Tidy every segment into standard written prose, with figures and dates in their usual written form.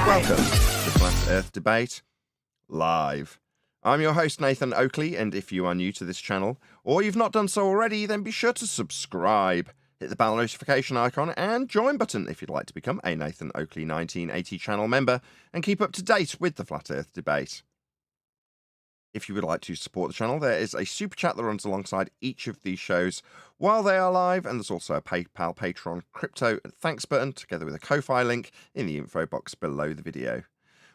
Welcome to the Flat Earth Debate Live. I'm your host, Nathan Oakley, and if you are new to this channel, or you've not done so already, then be sure to subscribe, hit the bell notification icon, and join button if you'd like to become a Nathan Oakley 1980 channel member and keep up to date with the Flat Earth Debate. If you would like to support the channel, there is a super chat that runs alongside each of these shows while they are live, and there's also a PayPal, Patreon, crypto, and thanks button, together with a Ko-Fi link in the info box below the video.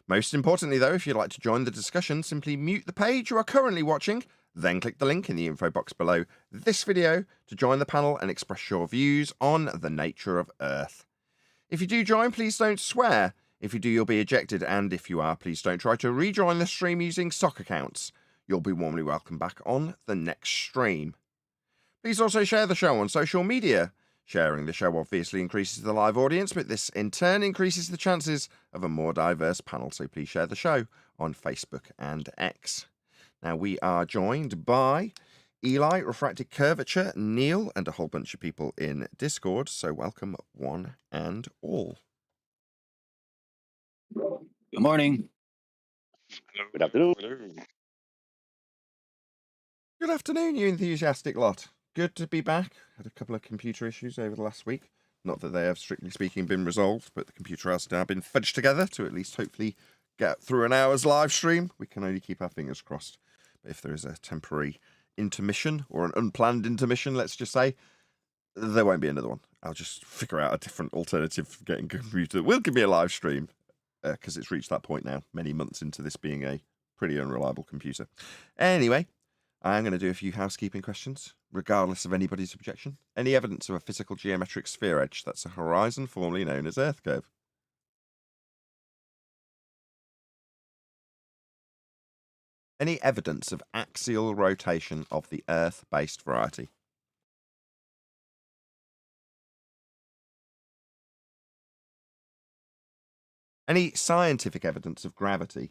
Most importantly, though, if you'd like to join the discussion, simply mute the page you are currently watching, then click the link in the info box below this video to join the panel and express your views on the nature of Earth. If you do join, please don't swear. If you do, you'll be ejected, and if you are, please don't try to rejoin the stream using sock accounts. You'll be warmly welcomed back on the next stream. Please also share the show on social media. Sharing the show obviously increases the live audience, but this in turn increases the chances of a more diverse panel, so please share the show on Facebook and X. Now, we are joined by Eli, Refracted Curvature, Neil, and a whole bunch of people in Discord, so welcome one and all. Good morning. Good afternoon. Good afternoon, you enthusiastic lot. Good to be back. Had a couple of computer issues over the last week. Not that they have, strictly speaking, been resolved, but the computer has now been fudged together to at least hopefully get through an hour's live stream. We can only keep our fingers crossed. But if there is a temporary intermission, or an unplanned intermission, let's just say, there won't be another one. I'll just figure out a different alternative for getting a computer that will give me a live stream, because it's reached that point now, many months into this being a pretty unreliable computer. Anyway, I'm going to do a few housekeeping questions, regardless of anybody's objection. Any evidence of a physical geometric sphere edge that's a horizon formerly known as Earth curve? Any evidence of axial rotation of the Earth-based variety? Any scientific evidence of gravity?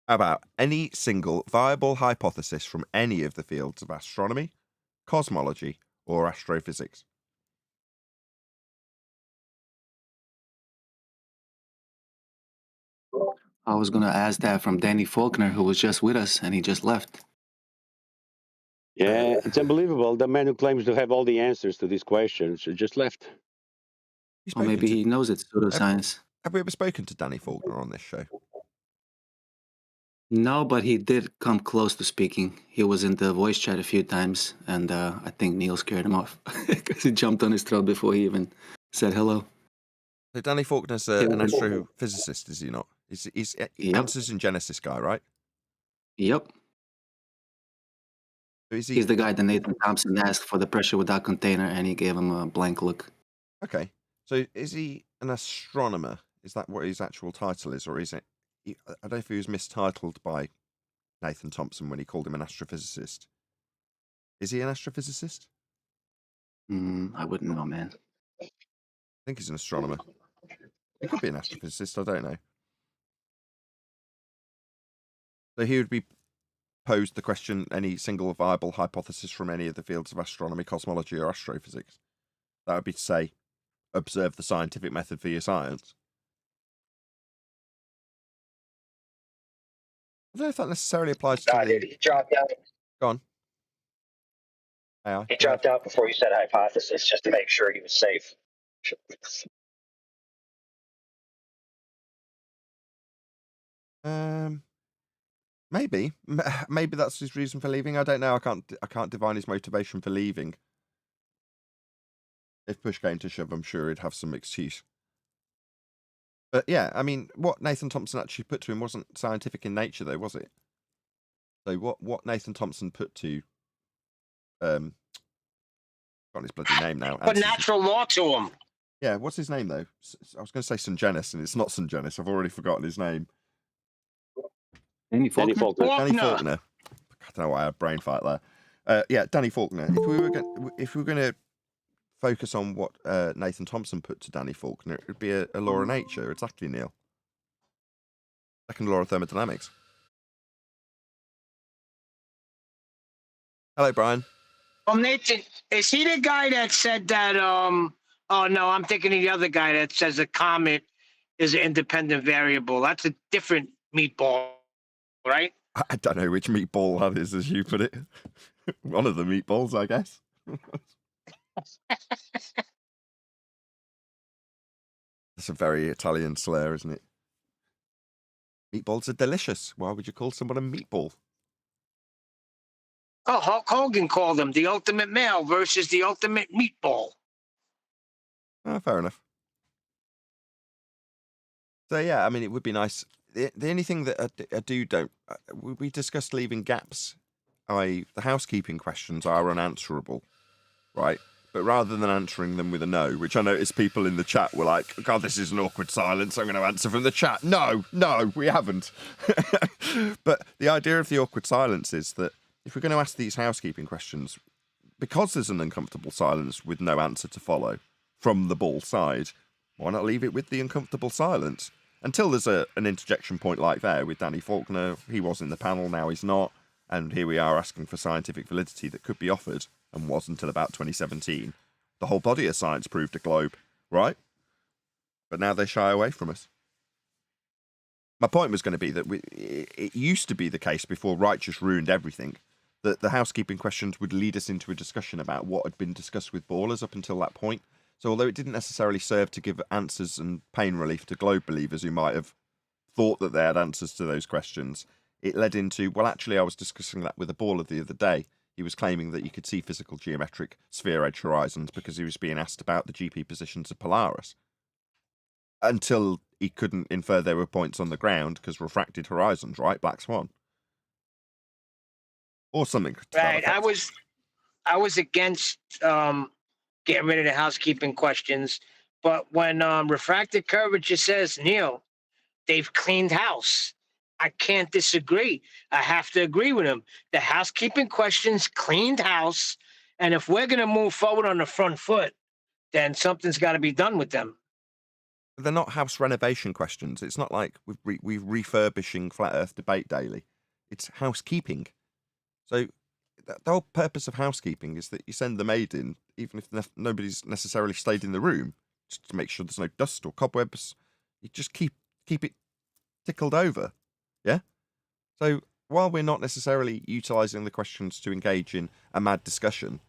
How about any single viable hypothesis from any of the fields of astronomy, cosmology, or astrophysics? I was going to ask that from Danny Faulkner, who was just with us, and he just left. Yeah, it's unbelievable. The man who claims to have all the answers to these questions just left. Or maybe he knows it's pseudoscience. Have we ever spoken to Danny Faulkner on this show? No, but he did come close to speaking. He was in the voice chat a few times, and I think Neil scared him off because he jumped on his throat before he even said hello. So Danny Faulkner's an astrophysicist, is he not? He's Answers in Genesis guy, right? Yep. So is He's the guy that Nathan Thompson asked for the pressure without container, and he gave him a blank look. Okay. So is he an astronomer? Is that what his actual title is, or is it? I don't know if he was mistitled by Nathan Thompson when he called him an astrophysicist. Is he an astrophysicist? I wouldn't know, man. I think he's an astronomer. He could be an astrophysicist, I don't know. So he would be posed the question, any single viable hypothesis from any of the fields of astronomy, cosmology, or astrophysics. That would be to say, observe the scientific method for your science. I don't know if that necessarily applies to He dropped out. Go on. He dropped out before you said hypothesis, just to make sure he was safe. Maybe that's his reason for leaving. I don't know. I can't divine his motivation for leaving. If push came to shove, I'm sure he'd have some excuse. But yeah, I mean, what Nathan Thompson actually put to him wasn't scientific in nature, though, was it? So what Nathan Thompson put to, got his bloody name now. Put natural law to him. Yeah, what's his name though? I was going to say St. Genis, and it's not St. Genis. I've already forgotten his name. Danny Faulkner? Danny Faulkner. I don't know why I had a brain fight there. Yeah, Danny Faulkner. If we were going to focus on what Nathan Thompson put to Danny Faulkner, it would be a law of nature. Exactly, Neil. Second law of thermodynamics. Hello, Brian. Nathan, is he the guy that said that? Oh no, I'm thinking of the other guy that says a comet is an independent variable. That's a different meatball, right? I don't know which meatball that is, as you put it. One of the meatballs, I guess. That's a very Italian slur, isn't it? Meatballs are delicious. Why would you call someone a meatball? Oh, Hulk Hogan called him the ultimate male versus the ultimate meatball. Oh, fair enough. So yeah, I mean, it would be nice. The only thing that I don't we discussed leaving gaps. The housekeeping questions are unanswerable, right? But rather than answering them with a no, which I noticed people in the chat were like, God, this is an awkward silence, I'm going to answer from the chat. No, we haven't. But the idea of the awkward silence is that if we're going to ask these housekeeping questions, because there's an uncomfortable silence with no answer to follow from the ball side, why not leave it with the uncomfortable silence? Until there's an interjection point like there with Danny Faulkner. He was in the panel, now he's not. And here we are asking for scientific validity that could be offered, and was until about 2017. The whole body of science proved a globe, right? But now they shy away from us. My point was going to be that it used to be the case before Wright just ruined everything, that the housekeeping questions would lead us into a discussion about what had been discussed with ballers up until that point. So although it didn't necessarily serve to give answers and pain relief to globe believers who might have thought that they had answers to those questions, it led into, well, actually, I was discussing that with a baller the other day. He was claiming that you could see physical geometric sphere-edge horizons because he was being asked about the GP positions of Polaris. Until he couldn't infer there were points on the ground because refracted horizons, right? Black Swan. Or something. Right. I was against getting rid of the housekeeping questions, but when refracted curvature says, Neil, they've cleaned house, I can't disagree. I have to agree with him. The housekeeping questions cleaned house, and if we're going to move forward on the front foot, then something's got to be done with them. They're not house renovation questions. It's not like we're refurbishing Flat Earth debate daily. It's housekeeping. So the whole purpose of housekeeping is that you send the maid in, even if nobody's necessarily stayed in the room, just to make sure there's no dust or cobwebs. You just keep it tickled over. Yeah? So while we're not necessarily utilising the questions to engage in a mad discussion,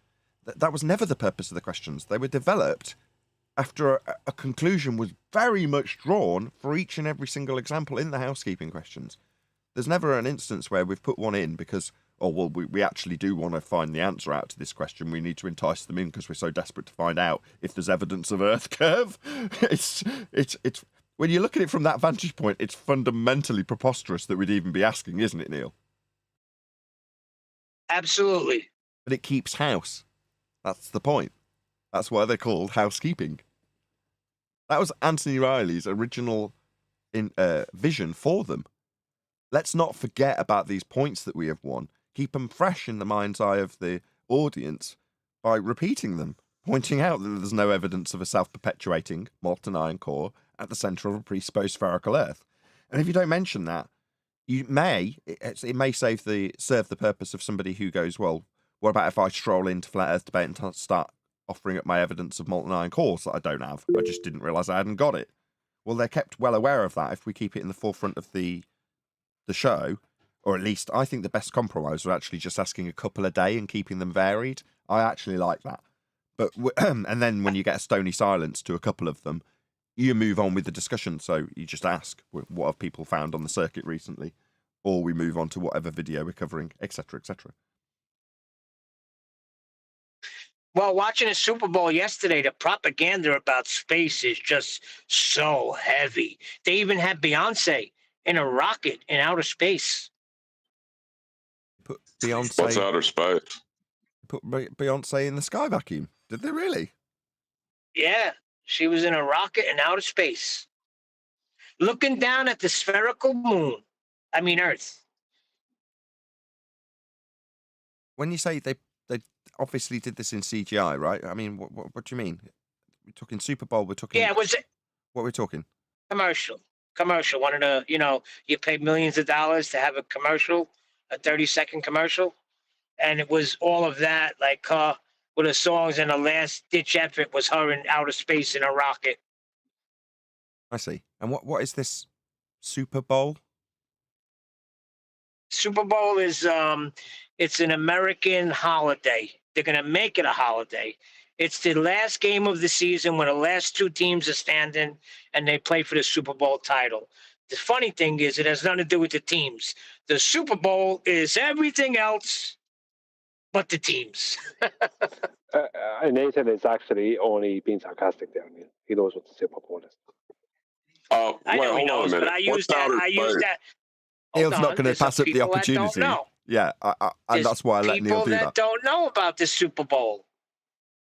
that was never the purpose of the questions. They were developed after a conclusion was very much drawn for each and every single example in the housekeeping questions. There's never an instance where we've put one in because, oh, well, we actually do want to find the answer out to this question. We need to entice them in because we're so desperate to find out if there's evidence of Earth curve. It's when you look at it from that vantage point, it's fundamentally preposterous that we'd even be asking, isn't it, Neil? Absolutely. But it keeps house. That's the point. That's why they're called housekeeping. That was Anthony Riley's original vision for them. Let's not forget about these points that we have won. Keep them fresh in the mind's eye of the audience by repeating them, pointing out that there's no evidence of a self-perpetuating molten iron core at the centre of a presupposed spherical Earth. And if you don't mention that, it may serve the purpose of somebody who goes, well, what about if I stroll into Flat Earth debate and start offering up my evidence of molten iron cores that I don't have? I just didn't realise I hadn't got it. Well, they're kept well aware of that if we keep it in the forefront of the show, or at least I think the best compromise was actually just asking a couple a day and keeping them varied. I actually like that. But and then when you get a stony silence to a couple of them, you move on with the discussion. So you just ask, what have people found on the circuit recently? Or we move on to whatever video we're covering, etc., etc. Well, watching the Super Bowl yesterday, the propaganda about space is just so heavy. They even had Beyonce in a rocket in outer space. Put Beyonce. What's outer space? Put Beyonce in the sky vacuum. Did they really? Yeah, she was in a rocket in outer space, looking down at the spherical moon. I mean, Earth. When you say they obviously did this in CGI, right? I mean, what do you mean? We're talking Super Bowl. We're talking. Yeah, was it what we're talking? Commercial. One of the, you pay millions of dollars to have a commercial, a 30-second commercial. and it was all of that, like with the songs, and the last ditch effort was her in outer space in a rocket. I see. And what is this Super Bowl? Super Bowl is it's an American holiday. They're gonna make it a holiday. It's the last game of the season when the last two teams are standing and they play for the Super Bowl title. The funny thing is it has nothing to do with the teams. The Super Bowl is everything else but the teams. Nathan is actually only being sarcastic there. I mean, he knows what the Super Bowl is. I know he hold on a knows, but minute. I What use that. town is I use played? that. Neil's Hold not on, going to there's some pass up the people that don't opportunity. know. Yeah, and There's that's why I let Neil people do that. don't know about the Super Bowl.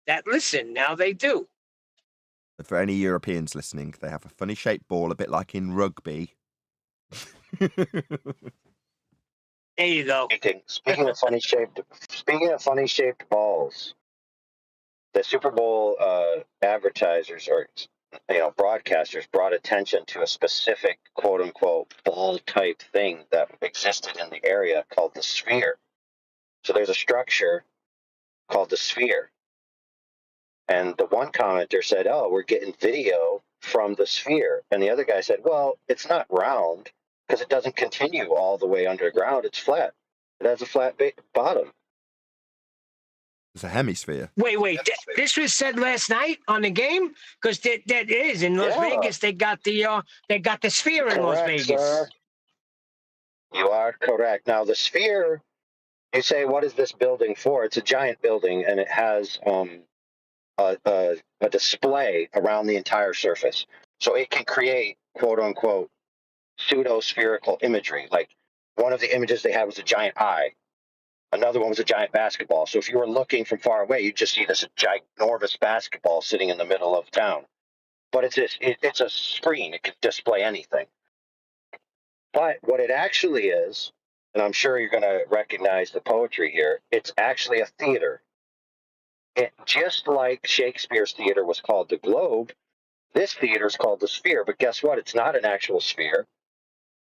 That listen, now they do. For any Europeans listening, they have a funny shaped ball, a bit like in rugby. There you go. Speaking of funny shaped balls, the Super Bowl advertisers or broadcasters brought attention to a specific quote unquote ball type thing that existed in the area called the sphere. So there's a structure called the sphere. And the one commenter said, "Oh, we're getting video from the sphere." And the other guy said, "Well, it's not round because it doesn't continue all the way underground. It's flat. It has a flat bottom." It's a hemisphere. Wait. This was said last night on the game because that is in Las Vegas. They got the sphere in Las Vegas. Sir. You are correct. Now the sphere, you say, what is this building for? It's a giant building, and it has a display around the entire surface, so it can create quote unquote pseudo-spherical imagery. Like one of the images they had was a giant eye. Another one was a giant basketball. So if you were looking from far away, you'd just see this ginormous basketball sitting in the middle of town. But it's a screen. It can display anything. But what it actually is, and I'm sure you're going to recognize the poetry here, it's actually a theater. Just like Shakespeare's theater was called the Globe, this theater is called the Sphere. But guess what? It's not an actual sphere.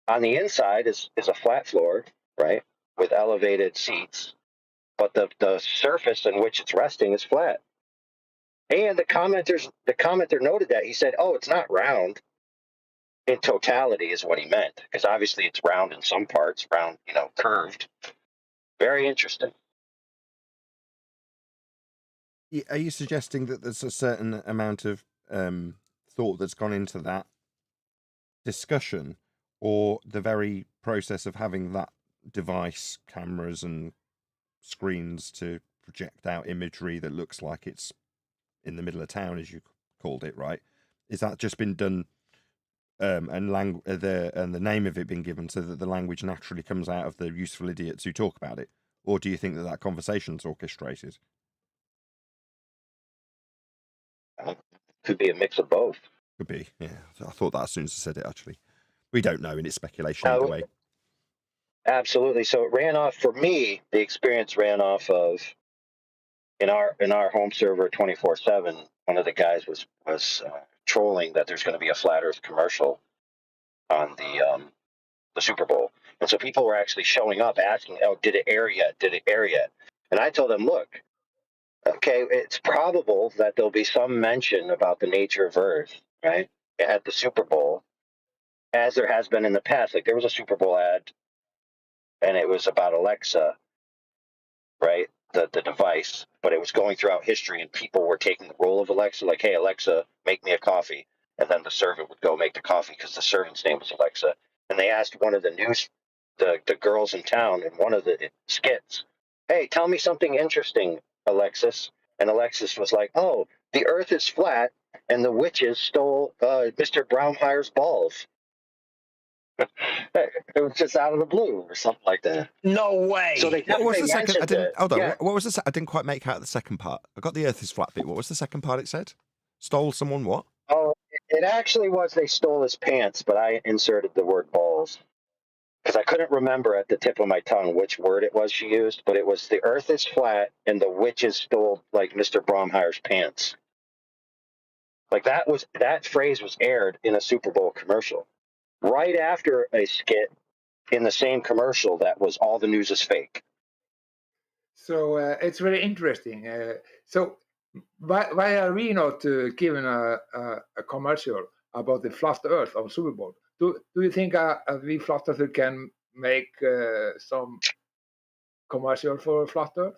On the inside is a flat floor, right, with elevated seats. But the surface in which it's resting is flat. And the commenter noted that. He said, "Oh, it's not round in totality," is what he meant, because obviously it's round in some parts, round, curved. Very interesting. Are you suggesting that there's a certain amount of thought that's gone into that discussion, or the very process of having that device, cameras and screens to project out imagery that looks like it's in the middle of town, as you called it, right? Is that just been done, and the name of it been given so that the language naturally comes out of the useful idiots who talk about it, or do you think that conversation's orchestrated? Could be a mix of both. Could be, yeah. I thought that as soon as I said it. Actually, we don't know, and it's speculation either way. Absolutely. So it ran off, for me, the experience ran off of in our home server 24/7. One of the guys was trolling that there's going to be a flat Earth commercial on the Super Bowl, and so people were actually showing up asking, "Oh, did it air yet? Did it air yet?" And I told them, "Look, okay, it's probable that there'll be some mention about the nature of Earth, right, at the Super Bowl, as there has been in the past. Like there was a Super Bowl ad, and it was about Alexa, right, the device, but it was going throughout history, and people were taking the role of Alexa, like, hey, Alexa, make me a coffee, and then the servant would go make the coffee because the servant's name was Alexa. And they asked one of the girls in town in one of the skits, hey, tell me something interesting, Alexis. And Alexis was like, oh, the Earth is flat, and the witches stole Mr. Braumeyer's balls. It was just out of the blue or something like that. No way. So what was the second? Hold on. Yeah. What was the? I didn't quite make out the second part. I got the Earth is flat bit. What was the second part? It said stole someone what? Oh, it actually was they stole his pants, but I inserted the word balls because I couldn't remember at the tip of my tongue which word it was she used. But it was the Earth is flat and the witches stole like Mr. Braumeyer's pants. Like that phrase was aired in a Super Bowl commercial. Right after a skit in the same commercial that was all the news is fake. So it's very interesting. So why are we not given a commercial about the flat Earth on Super Bowl? Do you think we flat earthers can make some commercial for flat Earth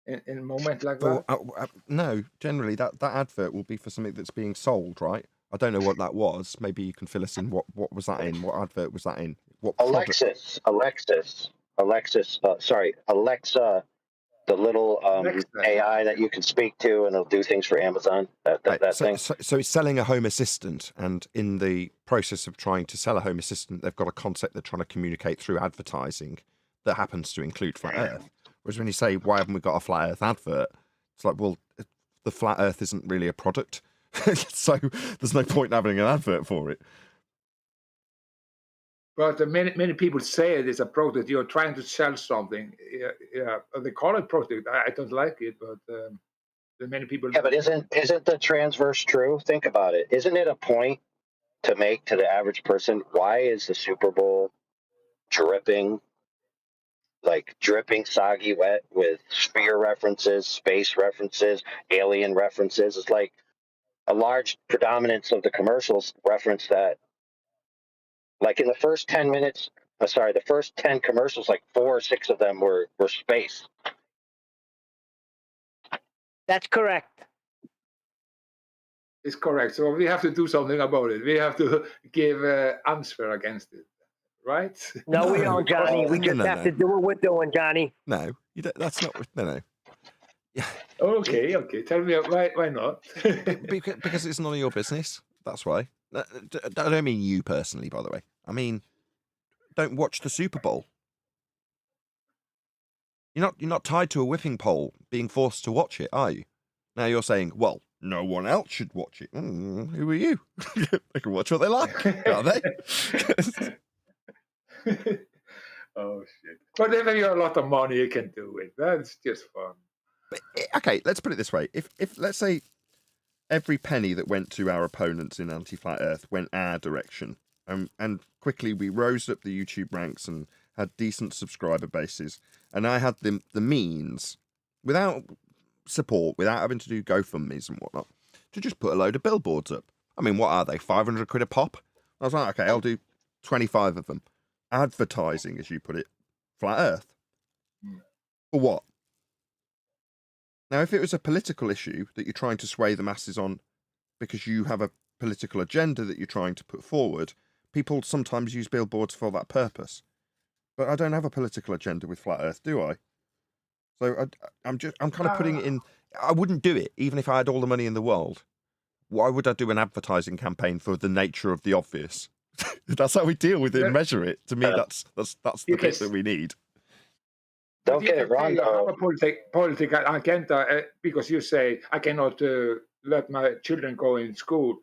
in a moment like Well, that? no, generally that advert will be for something that's being sold, right? I don't know what that was. Maybe you can fill us in. What was that in? What advert was that in? What product? Alexa, the little Alexa. AI that you can speak to, and it'll do things for Amazon. Right, That so, thing. so it's selling a home assistant, and in the process of trying to sell a home assistant, they've got a concept they're trying to communicate through advertising that happens to include flat Earth. Whereas when you say, "Why haven't we got a flat Earth advert?" It's like, well, the flat Earth isn't really a product, so there's no point in having an advert for it. But many people say it is a product. You're trying to sell something. Yeah. They call it product. I don't like it, but many people. Yeah, but isn't the transverse true? Think about it. Isn't it a point to make to the average person? Why is the Super Bowl dripping soggy wet with sphere references, space references, alien references? It's like a large predominance of the commercials reference that. Like in the first 10 minutes, the first 10 commercials, like 4 or 6 of them were space. That's correct. It's correct. So we have to do something about it. We have to give answer against it, right? No, we don't, Johnny. We just have to do what we're doing, Johnny. No, you don't. That's not. No. Okay. Tell me why not? Because it's none of your business. That's why. I don't mean you personally, by the way. I mean, don't watch the Super Bowl. You're not tied to a whipping pole, being forced to watch it, are you? Now you're saying, well, no one else should watch it. Who are you? They can watch what they like, can't they? Oh shit! But if you have a lot of money, you can do it. That's just fun. But, okay, let's put it this way: if let's say every penny that went to our opponents in anti-flat Earth went our direction, and quickly we rose up the YouTube ranks and had decent subscriber bases, and I had the means, without support, without having to do GoFundMes and whatnot, to just put a load of billboards up. I mean, what are they? 500 quid a pop? I was like, okay, I'll do 25 of them. Advertising, as you put it, flat Earth. For what? Now, if it was a political issue that you're trying to sway the masses on because you have a political agenda that you're trying to put forward, people sometimes use billboards for that purpose. But I don't have a political agenda with flat Earth, do I? So I'm kind of putting it in. I wouldn't do it even if I had all the money in the world. Why would I do an advertising campaign for the nature of the obvious? That's how we deal with it and measure it. To me, that's the bit that we need. Don't get it wrong, though. I'm a political agenda because you say I cannot let my children go in school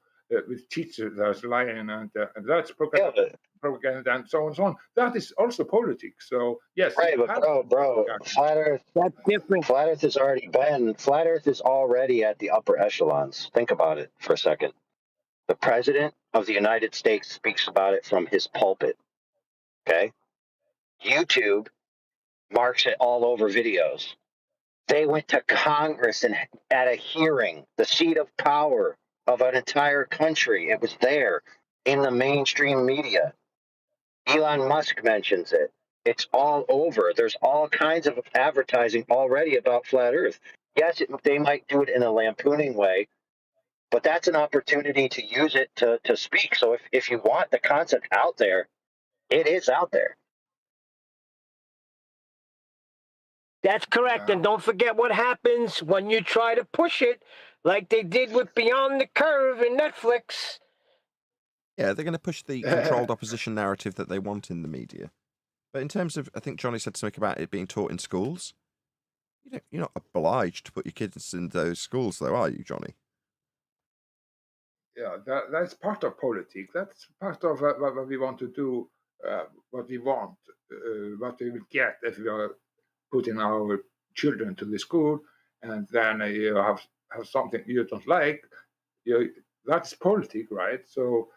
with teachers that's lying and that's propaganda and so on and so on. That is also politics. So yes, right, but bro, flat Earth. That's different. Flat Earth has already been. Flat Earth is already at the upper echelons. Think about it for a second. The president of the United States speaks about it from his pulpit. Okay, YouTube marks it all over videos. They went to Congress and at a hearing, the seat of power of an entire country. It was there in the mainstream media. Elon Musk mentions it. It's all over. There's all kinds of advertising already about flat Earth. Yes, they might do it in a lampooning way, but that's an opportunity to use it to speak. So if you want the concept out there, it is out there. That's correct. And don't forget what happens when you try to push it like they did with Beyond the Curve in Netflix. Yeah, they're going to push the controlled opposition narrative that they want in the media. But in terms of, I think Johnny said something about it being taught in schools. You're not obliged to put your kids in those schools, though, are you, Johnny? Yeah, that's part of politics. That's part of what we want to do, what we want, what we will get if we are putting our children to the school, and then you have something you don't like. That's politics, right? So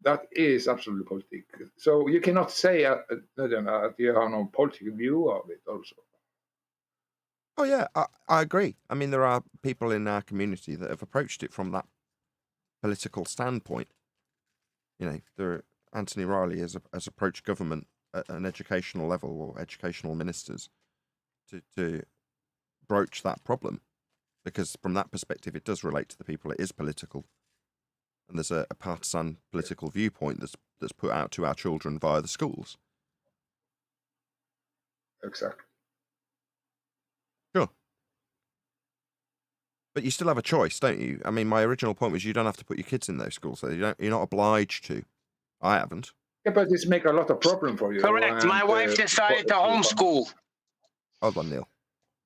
that is absolutely politics. So you cannot say you have no political view of it also. Oh yeah, I agree. I mean, there are people in our community that have approached it from that political standpoint. Anthony Riley has approached government at an educational level or educational ministers to broach that problem, because from that perspective, it does relate to the people. It is political, and there's a partisan political viewpoint that's put out to our children via the schools. Exactly. Sure. But you still have a choice, don't you? I mean, my original point was you don't have to put your kids in those schools. So you're not obliged to. I haven't. Yeah, but this make a lot of problem for you. Correct. My wife decided to homeschool. Hold on, Neil.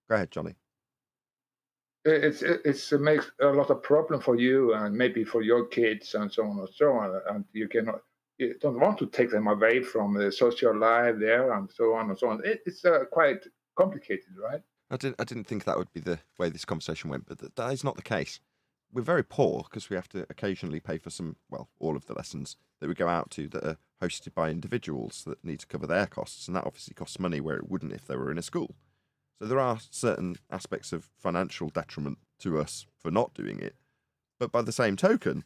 Go ahead, Johnny. It makes a lot of problem for you and maybe for your kids and so on and so on. And you don't want to take them away from the social life there and so on and so on. It's quite complicated, right? I didn't think that would be the way this conversation went, but that is not the case. We're very poor because we have to occasionally pay for all of the lessons that we go out to that are hosted by individuals that need to cover their costs, and that obviously costs money where it wouldn't if they were in a school. So there are certain aspects of financial detriment to us for not doing it, but by the same token,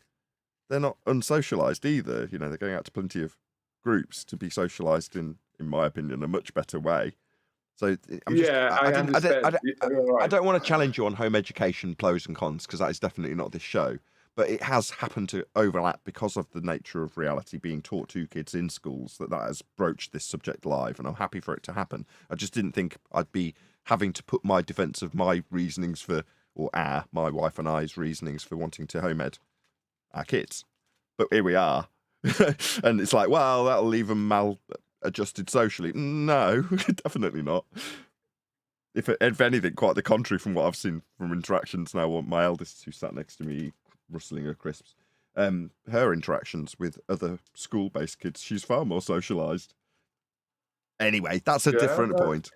they're not unsocialised either. They're going out to plenty of groups to be socialised in my opinion, a much better way. So I don't want to challenge you on home education pros and cons, because that is definitely not this show. But it has happened to overlap because of the nature of reality being taught to kids in schools that has broached this subject live, and I'm happy for it to happen. I just didn't think I'd be having to put my defence of my reasonings my wife and I's reasonings for wanting to home ed our kids. But here we are. And it's like, well, that'll leave them maladjusted socially. No, definitely not. If anything, quite the contrary from what I've seen from interactions now. My eldest, who sat next to me rustling her crisps, her interactions with other school-based kids, she's far more socialised. Anyway, that's a different point.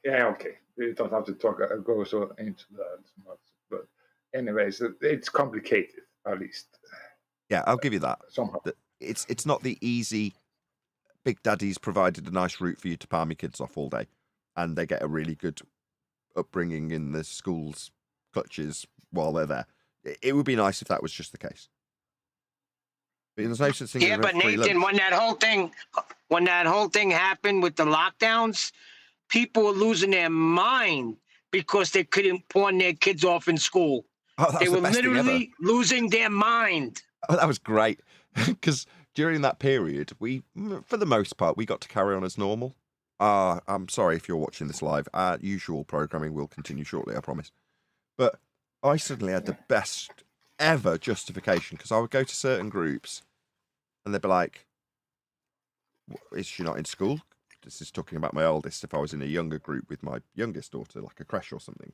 Yeah, okay. We don't have to go so into that much. But anyways, it's complicated, at least. Yeah, I'll give you that. Somehow. It's not the easy, Big Daddy's provided a nice route for you to palm your kids off all day, and they get a really good upbringing in the school's clutches while they're there. It would be nice if that was just the case. But there's no such thing. Yeah, but Nathan, when that whole thing happened with the lockdowns, people were losing their mind because they couldn't pawn their kids off in school. They were literally losing their mind. Oh, that was great, because during that period, we, for the most part, we got to carry on as normal. I'm sorry if you're watching this live. Our usual programming will continue shortly, I promise. But I suddenly had the best ever justification, because I would go to certain groups and they'd be like, is she not in school? This is talking about my oldest. If I was in a younger group with my youngest daughter, like a creche or something.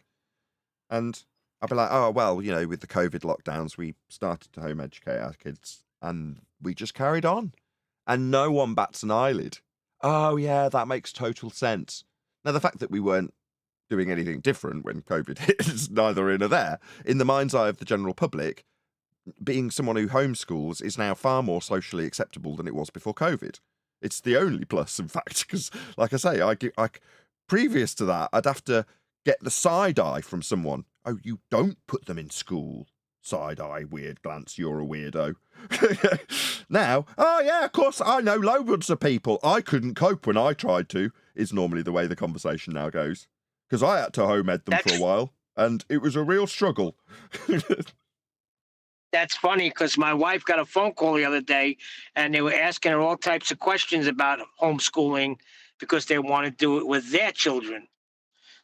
And I'd be like, oh, well, with the COVID lockdowns, we started to home educate our kids and we just carried on. And no one bats an eyelid. Oh, yeah, that makes total sense. Now, the fact that we weren't doing anything different when COVID hit is neither here nor there. In the mind's eye of the general public, being someone who homeschools is now far more socially acceptable than it was before COVID. It's the only plus, in fact, because, like I say, I previous to that, I'd have to get the side eye from someone. Oh, you don't put them in school. Side eye, weird glance, you're a weirdo. Now, oh yeah, of course, I know loads of people. I couldn't cope when I tried to, is normally the way the conversation now goes. Because I had to home ed them for a while, and it was a real struggle. That's funny, because my wife got a phone call the other day, and they were asking her all types of questions about homeschooling because they want to do it with their children.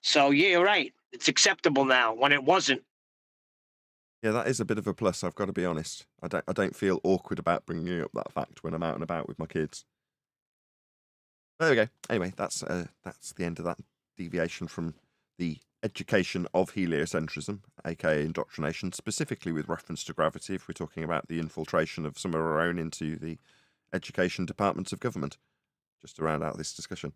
So, yeah, you're right. It's acceptable now when it wasn't. Yeah, that is a bit of a plus, I've got to be honest. I don't feel awkward about bringing up that fact when I'm out and about with my kids. There we go. Anyway, that's the end of that deviation from the education of heliocentrism, aka indoctrination, specifically with reference to gravity, if we're talking about the infiltration of some of our own into the education departments of government, just to round out this discussion.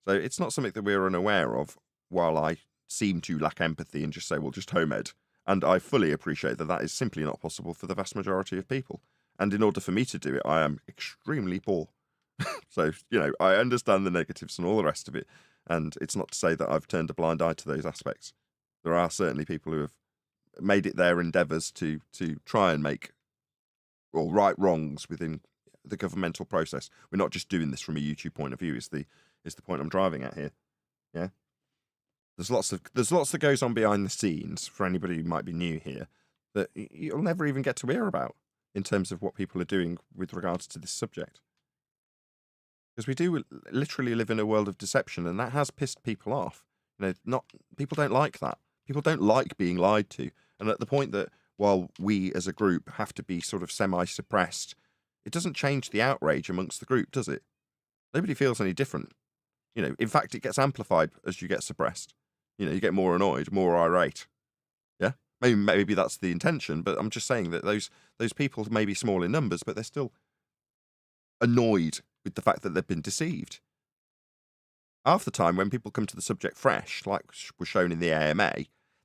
So it's not something that we're unaware of, while I seem to lack empathy and just say, well, just home ed. And I fully appreciate that is simply not possible for the vast majority of people. And in order for me to do it, I am extremely poor. So, I understand the negatives and all the rest of it. And it's not to say that I've turned a blind eye to those aspects. There are certainly people who have made it their endeavours to try and make or right wrongs within the governmental process. We're not just doing this from a YouTube point of view. Is the point I'm driving at here. Yeah. There's lots that goes on behind the scenes for anybody who might be new here that you'll never even get to hear about in terms of what people are doing with regards to this subject. Because we do literally live in a world of deception, and that has pissed people off. People don't like that. People don't like being lied to. And at the point that while we as a group have to be sort of semi-suppressed, it doesn't change the outrage amongst the group, does it? Nobody feels any different. In fact, it gets amplified as you get suppressed. You get more annoyed, more irate. Yeah? Maybe that's the intention, but I'm just saying that those people may be small in numbers, but they're still annoyed with the fact that they've been deceived. Half the time when people come to the subject fresh, like was shown in the AMA,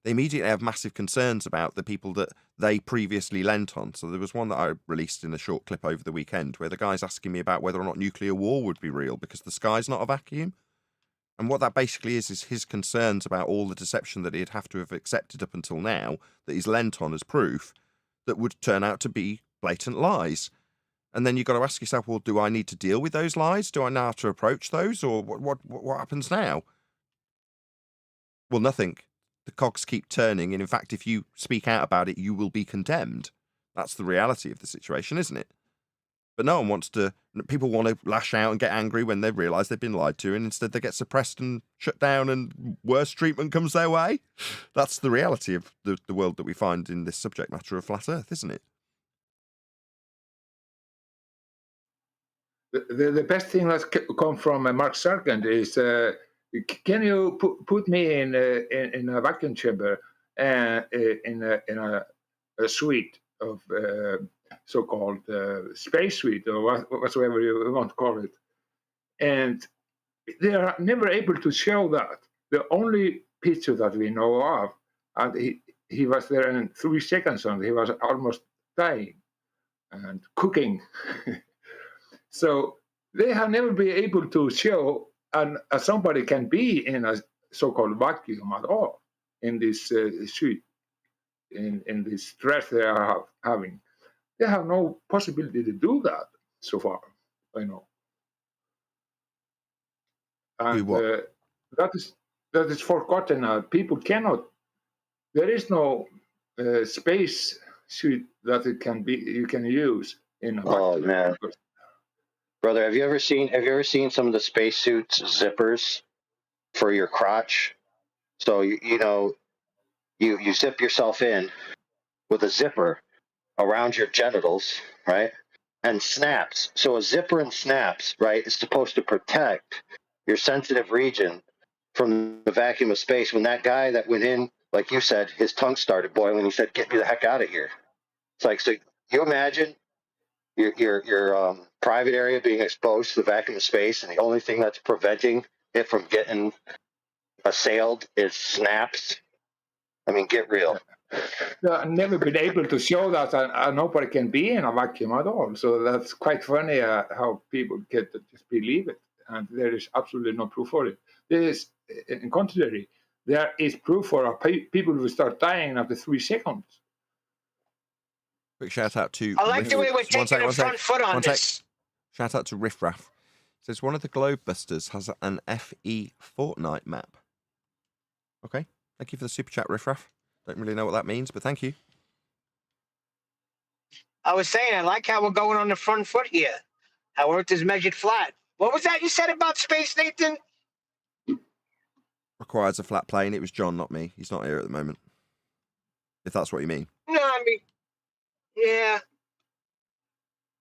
they immediately have massive concerns about the people that they previously lent on. So there was one that I released in a short clip over the weekend where the guy's asking me about whether or not nuclear war would be real because the sky's not a vacuum. And what that basically is his concerns about all the deception that he'd have to have accepted up until now, that he's lent on as proof, that would turn out to be blatant lies. And then you've got to ask yourself, well, do I need to deal with those lies? Do I now have to approach those? Or what happens now? Well, nothing. The cogs keep turning, and in fact, if you speak out about it, you will be condemned. That's the reality of the situation, isn't it? But no one wants to. People want to lash out and get angry when they realise they've been lied to, and instead they get suppressed and shut down, and worse treatment comes their way. That's the reality of the world that we find in this subject matter of flat Earth, isn't it? The best thing that's come from Mark Sargent is, can you put me in a vacuum chamber in a suite of so-called space suite or whatsoever you want to call it, and they are never able to show that. The only picture that we know of, and he was there in 3 seconds, and he was almost dying and cooking. So they have never been able to show somebody can be in a so-called vacuum at all in this suit, in this stress they are having. They have no possibility to do that so far, I know. And that is forgotten. People cannot. There is no space suit that you can use in a vacuum. Oh man. Brother, have you ever seen some of the spacesuits zippers for your crotch? So you zip yourself in with a zipper around your genitals, right? And snaps. So a zipper and snaps, right, is supposed to protect your sensitive region from the vacuum of space. When that guy that went in, like you said, his tongue started boiling, he said, "Get me the heck out of here." It's like, so you imagine your private area being exposed to the vacuum of space, and the only thing that's preventing it from getting assailed is snaps. I mean, get real. I've never been able to show that nobody can be in a vacuum at all. So that's quite funny how people get to just believe it, and there is absolutely no proof for it. There is, in contrary, there is proof for people who start dying after 3 seconds. Quick shout out to. I like the way we're taking the front foot on this. Shout out to Riffraff. Says one of the Globebusters has an FE Fortnite map. Okay, thank you for the super chat, Riffraff. Don't really know what that means, but thank you. I was saying, I like how we're going on the front foot here. How Earth is measured flat. What was that you said about space, Nathan? Requires a flat plane. It was John, not me. He's not here at the moment. If that's what you mean. No, I mean, yeah.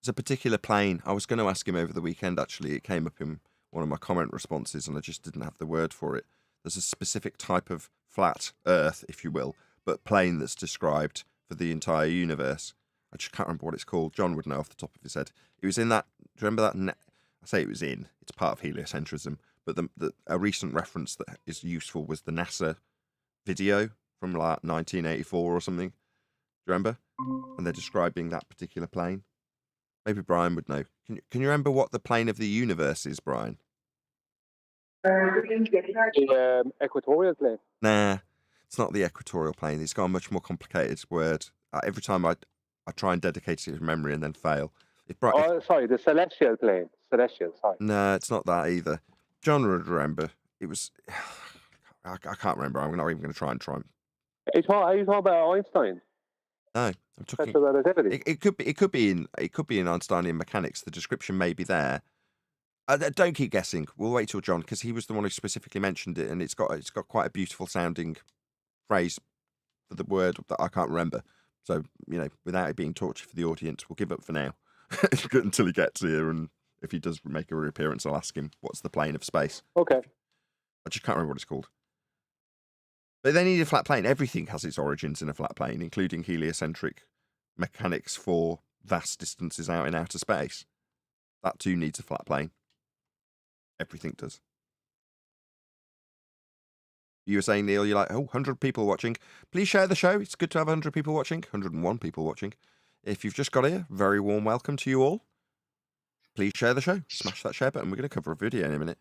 It's a particular plane. I was going to ask him over the weekend, actually. It came up in one of my comment responses, and I just didn't have the word for it. There's a specific type of flat Earth, if you will, but plane that's described for the entire universe. I just can't remember what it's called. John would know off the top of his head. It was in that. Do you remember that? I say it was in. It's part of heliocentrism. But a recent reference that is useful was the NASA video from like 1984 or something. Do you remember? And they're describing that particular plane. Maybe Brian would know. Can you remember what the plane of the universe is, Brian? The equatorial plane. Nah, it's not the equatorial plane. It's got a much more complicated word. Every time I try and dedicate it to memory and then fail. Oh, sorry, the celestial plane. Celestial, sorry. No, it's not that either. John would remember. It was. I can't remember. I'm not even going to try. Are you talking about Einstein? No, I'm talking. Special relativity. It could be in Einsteinian mechanics. The description may be there. Don't keep guessing. We'll wait till John, because he was the one who specifically mentioned it, and it's got quite a beautiful sounding phrase for the word that I can't remember. So, without it being torture for the audience, we'll give up for now until he gets here. And if he does make a reappearance, I'll ask him what's the plane of space. Okay. I just can't remember what it's called. But they need a flat plane. Everything has its origins in a flat plane, including heliocentric mechanics for vast distances out in outer space. That too needs a flat plane. Everything does. You were saying, Neil, you're like, 100 people watching. Please share the show. It's good to have 100 people watching. 101 people watching. If you've just got here, very warm welcome to you all. Please share the show. Smash that share button. We're going to cover a video in a minute.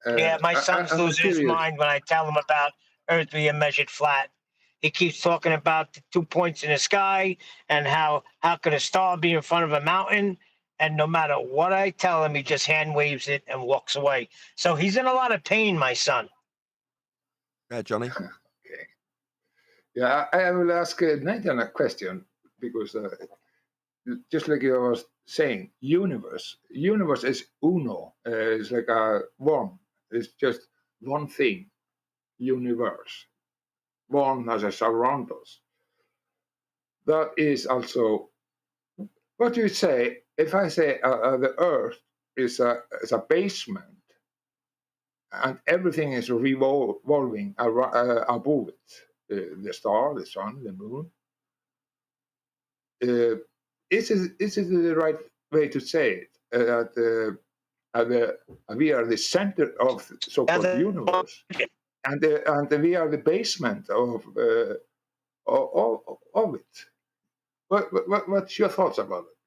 Yeah, my son's losing his mind when I tell him about Earth being measured flat. He keeps talking about the 2 points in the sky and how could a star be in front of a mountain? And no matter what I tell him, he just hand waves it and walks away. So he's in a lot of pain, my son. Yeah, Johnny. Okay. Yeah, I will ask Nathan a question, because just like you was saying, universe is uno. It's like a one. It's just one thing. Universe. One as a surround us. That is also what you say. If I say the Earth is a basement, and everything is revolving above it, the star, the sun, the moon. Is it the right way to say it? We are the center of the so-called universe, and we are the basement of it. What's your thoughts about it?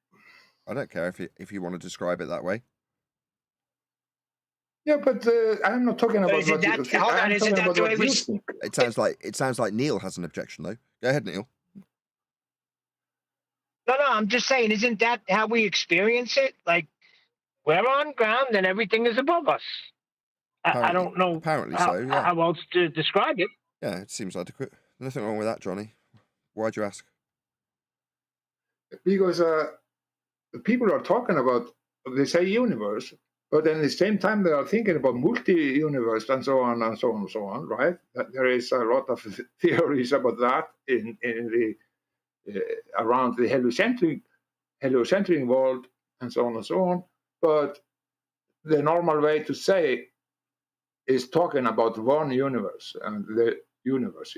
I don't care if you want to describe it that way. Yeah, but I'm not talking about what you think. I'm talking about what you think. It sounds like Neil has an objection, though. Go ahead, Neil. No, I'm just saying, isn't that how we experience it? Like, we're on ground and everything is above us. I don't know apparently so, yeah. How else to describe it. Yeah, it seems adequate. Nothing wrong with that, Johnny. Why'd you ask? Because people are talking about, they say universe, but at the same time they are thinking about multi-universe and so on and so on and so on, right? There is a lot of theories about that in the around the heliocentric world and so on and so on. But the normal way to say is talking about one universe and the universe,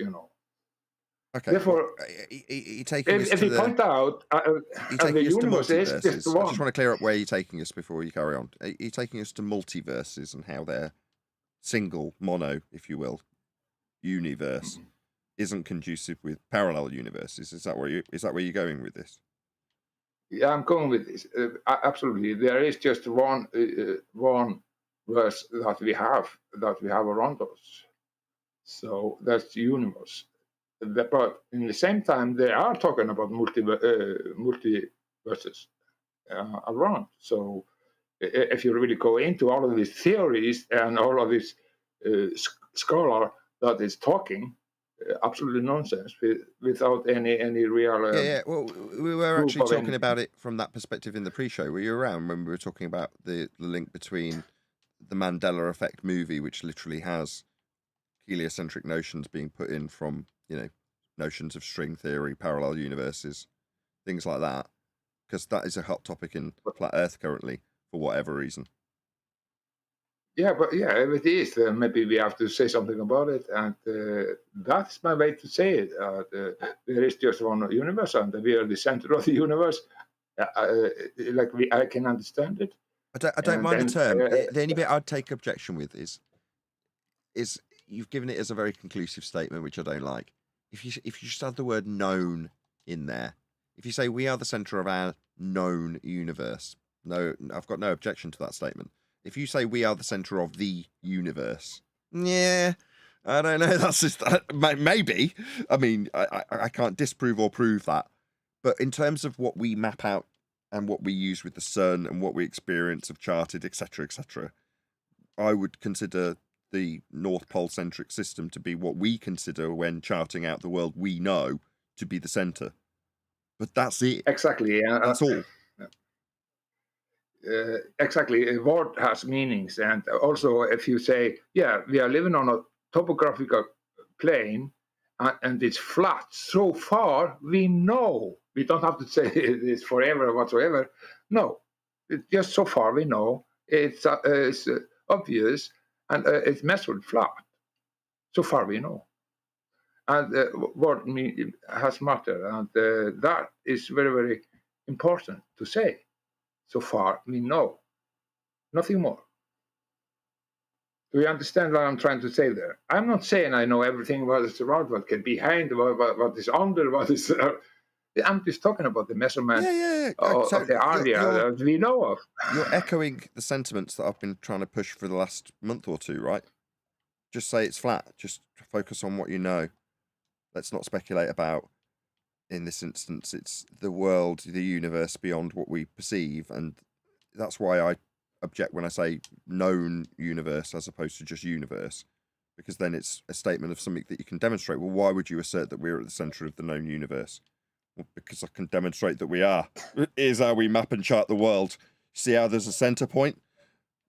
Okay. Therefore, if you point out the universe is just one. I just want to clear up where you're taking us before you carry on. Are you taking us to multiverses and how they're single, mono, if you will, universe isn't conducive with parallel universes? Is that where you're going with this? Yeah, I'm going with this. Absolutely, there is just one verse that we have around us. So that's the universe. But in the same time, they are talking about multiverses around. So if you really go into all of these theories and all of this scholar that is talking, absolutely nonsense without any real. Yeah. Well, we were actually talking about it from that perspective in the pre-show. Were you around when we were talking about the link between the Mandela Effect movie, which literally has heliocentric notions being put in from, notions of string theory, parallel universes, things like that, because that is a hot topic in flat Earth currently for whatever reason. Yeah, but if it is, maybe we have to say something about it, and that's my way to say it. There is just one universe, and we are the center of the universe. I can understand it. I don't mind the term. The only bit I'd take objection with is you've given it as a very conclusive statement, which I don't like. If you just add the word known in there, if you say we are the center of our known universe, no, I've got no objection to that statement. If you say we are the center of the universe, yeah, I don't know. That's just maybe. I mean, I can't disprove or prove that. But in terms of what we map out and what we use with the sun and what we experience of charted, etc., I would consider the North Pole centric system to be what we consider when charting out the world we know to be the center. But that's it. Exactly. That's all. Exactly. A word has meanings. And also, if you say, yeah, we are living on a topographical plane and it's flat, so far we know. We don't have to say it's forever or whatsoever. No, it's just so far we know. It's obvious and it's measured flat. So far we know. And what has matter. And that is very, very important to say. So far, we know. Nothing more. Do you understand what I'm trying to say there? I'm not saying I know everything what is around, what can behind, what is under, what is... I'm just talking about the measurement of the area that we know of. You're echoing the sentiments that I've been trying to push for the last month or two, right? Just say it's flat. Just focus on what you know. Let's not speculate about, in this instance, it's the world, the universe beyond what we perceive. And that's why I object when I say known universe as opposed to just universe, because then it's a statement of something that you can demonstrate. Well, why would you assert that we're at the center of the known universe? Well, because I can demonstrate that we are. Here's how we map and chart the world. See how there's a center point?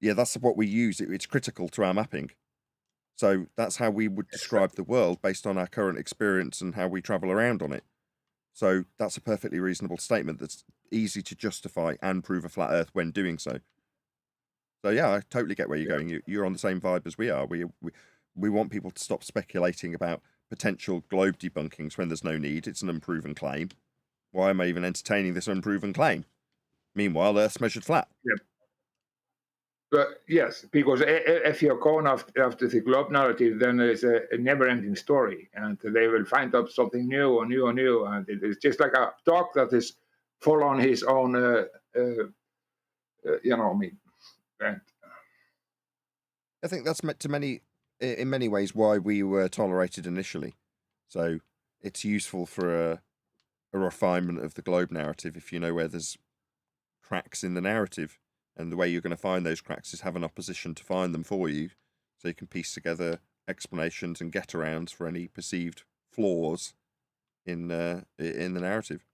Yeah, that's what we use. It's critical to our mapping. So that's how we would describe the world based on our current experience and how we travel around on it. So that's a perfectly reasonable statement that's easy to justify and prove a flat Earth when doing so. So yeah, I totally get where you're going. You're on the same vibe as we are. We want people to stop speculating about potential globe debunkings when there's no need. It's an unproven claim. Why am I even entertaining this unproven claim? Meanwhile, Earth's measured flat. Yep. But yes, because if you're going after the globe narrative, then it's a never-ending story, and they will find out something new, and it is just like a dog that is full on his own, And I think that's in many ways why we were tolerated initially. So it's useful for a refinement of the globe narrative if you know where there's cracks in the narrative. And the way you're going to find those cracks is have an opposition to find them for you, so you can piece together explanations and get-arounds for any perceived flaws in the narrative.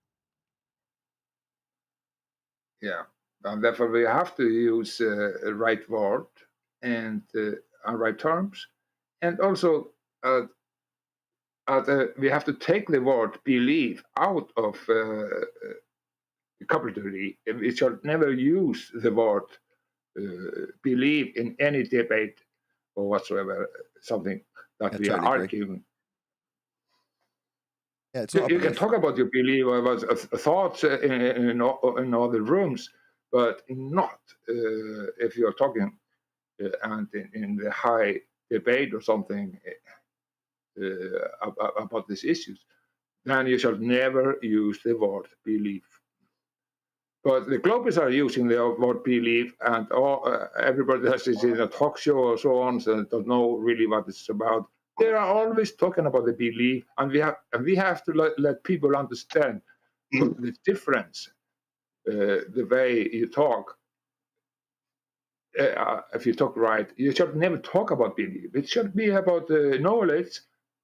Yeah, and therefore we have to use a right word and right terms, and also we have to take the word believe out of vocabulary. We shall never use the word believe in any debate or whatsoever, something that we totally are agree. arguing. Yeah, it's not you can talk about your belief or about thoughts in other rooms, but not if you're talking and in the high debate or something about these issues. Then you shall never use the word belief. But the Globers are using the word belief, and everybody that is in a talk show or so on, so don't know really what it's about. They are always talking about the belief, and we have to let people understand the difference, the way you talk. If you talk right, you should never talk about belief. It should be about knowledge,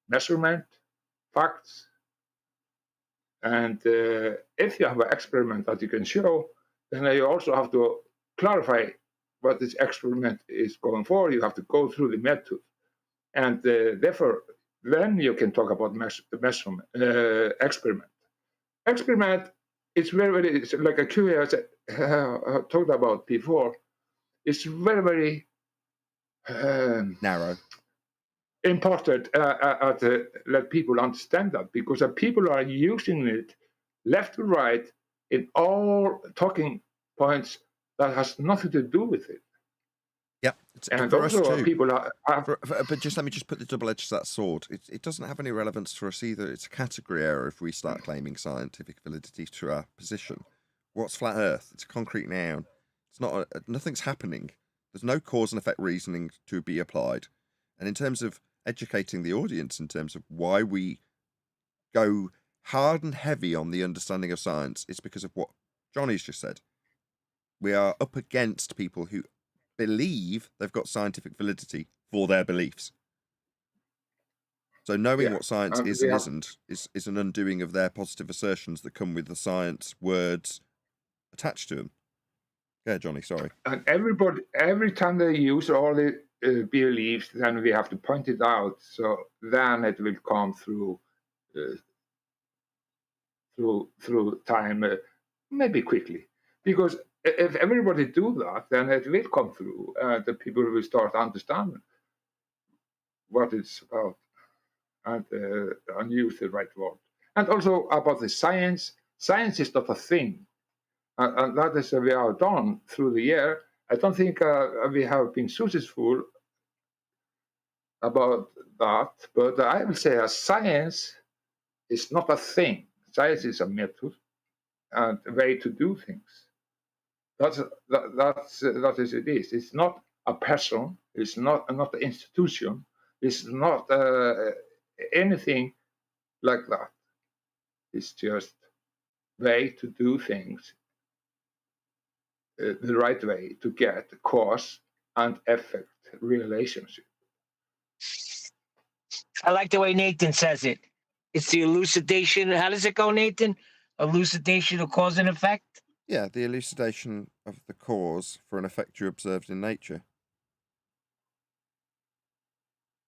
measurement, facts. And if you have an experiment that you can show, then you also have to clarify what this experiment is going for. You have to go through the method. And therefore, then you can talk about measurement, experiment. Experiment is very, it's like a QA I talked about before. It's very, very narrow. Important let people understand that, because people are using it left to right in all talking points that has nothing to do with it. Yeah, and for also us too. People are but just let me just put the double edge to that sword. It doesn't have any relevance for us either. It's a category error if we start claiming scientific validity to our position. What's flat Earth? It's a concrete noun. It's not. Nothing's happening. There's no cause and effect reasoning to be applied. And in terms of educating the audience, in terms of why we go hard and heavy on the understanding of science, it's because of what Johnny's just said. We are up against people who believe they've got scientific validity for their beliefs. So knowing what science is and isn't is an undoing of their positive assertions that come with the science words attached to them. Yeah, Johnny, sorry. And every time they use all the beliefs, then we have to point it out. So then it will come through time, maybe quickly. Because if everybody do that, then it will come through. The people will start understanding what it's about and use the right word. And also about the science. Science is not a thing. And that is we have done through the year. I don't think we have been successful about that, but I will say science is not a thing. Science is a method and a way to do things. That is it is. It's not a person. It's not an institution. It's not anything like that. It's just way to do things. The right way to get cause and effect relationship. I like the way Nathan says it. It's the elucidation. How does it go, Nathan? Elucidation of cause and effect? Yeah, the elucidation of the cause for an effect you observed in nature.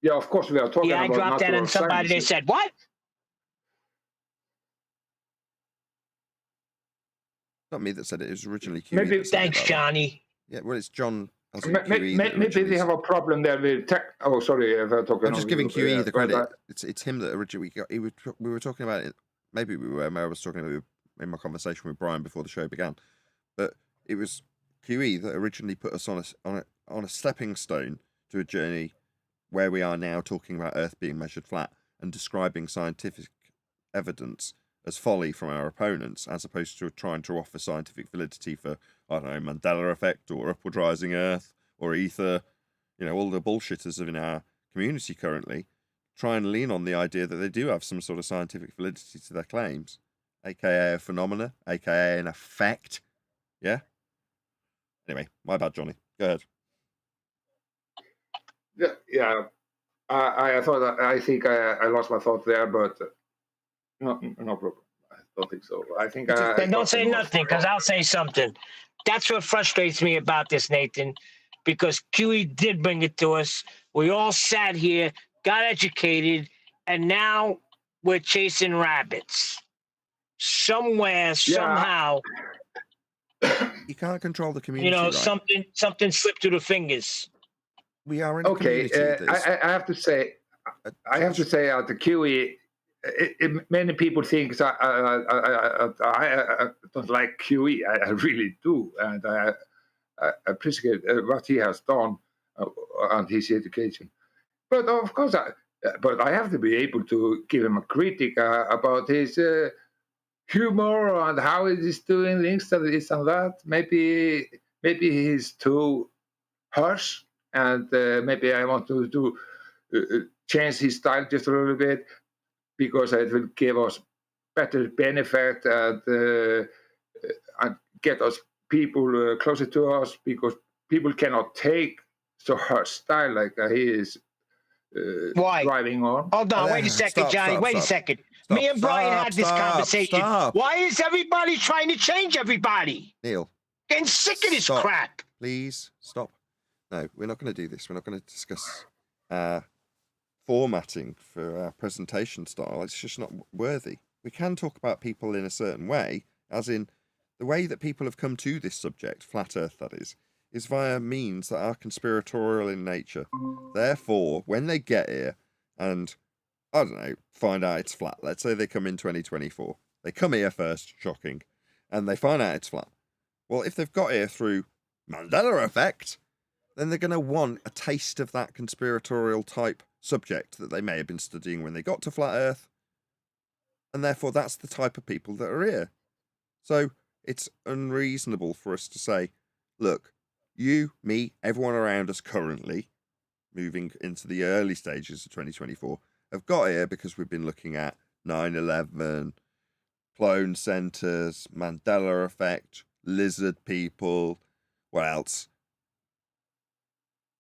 Yeah, of course we are talking about. Yeah, I dropped that and somebody sciences. said, what? Not me that said it. It was originally QE. Maybe. Thanks, Johnny. Yeah, well, it's John. Maybe they have a problem there with tech. Oh, sorry, if I'm talking. I'm just giving QE the credit. It's him that originally got. We were talking about it. Maybe we were. I was talking about it in my conversation with Brian before the show began, but it was QE that originally put us on a stepping stone to a journey where we are now, talking about Earth being measured flat and describing scientific evidence as folly from our opponents, as opposed to trying to offer scientific validity for, I don't know, Mandela effect or upward rising Earth or ether, all the bullshitters in our community currently try and lean on the idea that they do have some sort of scientific validity to their claims, aka a phenomena, aka an effect. Yeah? Anyway, my bad, Johnny. Go ahead. Yeah. I think I lost my thought there, but no problem. I don't think so. I think Then don't say nothing, because I'll say something. That's what frustrates me about this, Nathan, because QE did bring it to us. We all sat here, got educated, and now we're chasing rabbits. Somewhere, somehow, you can't control the community. Right? something slipped through the fingers. We are in a community. I have to say, at the QE. Many people think I don't like QE. I really do, and I appreciate what he has done and his education. But of course, I have to be able to give him a critic about his humor and how he is doing things and this and that. Maybe he's too harsh, and maybe I want to change his style just a little bit, because it will give us better benefit and get us people closer to us, because people cannot take so harsh style like he is driving on. Hold on, wait a second, Johnny. Wait a second. Me and Brian had this conversation. Why is everybody trying to change everybody? Neil. Getting sick of this crap. Please stop. No, we're not going to do this. We're not going to discuss formatting for our presentation style. It's just not worthy. We can talk about people in a certain way, as in the way that people have come to this subject, flat Earth that is via means that are conspiratorial in nature. Therefore, when they get here and, I don't know, find out it's flat, let's say they come in 2024, they come here first, shocking, and they find out it's flat. Well, if they've got here through Mandela effect, then they're going to want a taste of that conspiratorial type subject that they may have been studying when they got to flat Earth, and therefore that's the type of people that are here. So it's unreasonable for us to say, look, you, me, everyone around us currently, moving into the early stages of 2024, have got here because we've been looking at 9/11, clone centers, Mandela effect, lizard people, what else?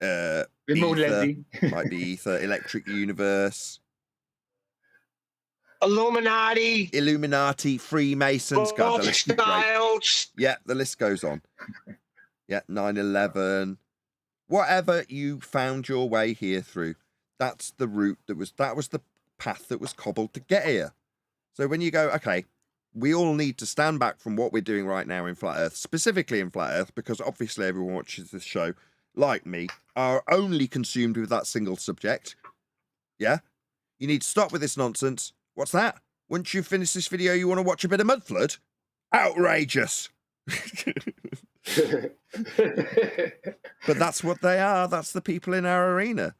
The moon Ether, landing. might be ether, electric universe, Illuminati, Freemasons. God, the list is great. Rothschilds. Yeah, the list goes on. Yeah, 9/11. Whatever you found your way here through, that's the route that was the path that was cobbled to get here. So when you go, okay, we all need to stand back from what we're doing right now in Flat Earth, specifically in Flat Earth, because obviously everyone watches this show, like me, are only consumed with that single subject. Yeah? You need to stop with this nonsense. What's that? Once you finish this video, you want to watch a bit of Mud Flood? Outrageous! But that's what they are. That's the people in our arena.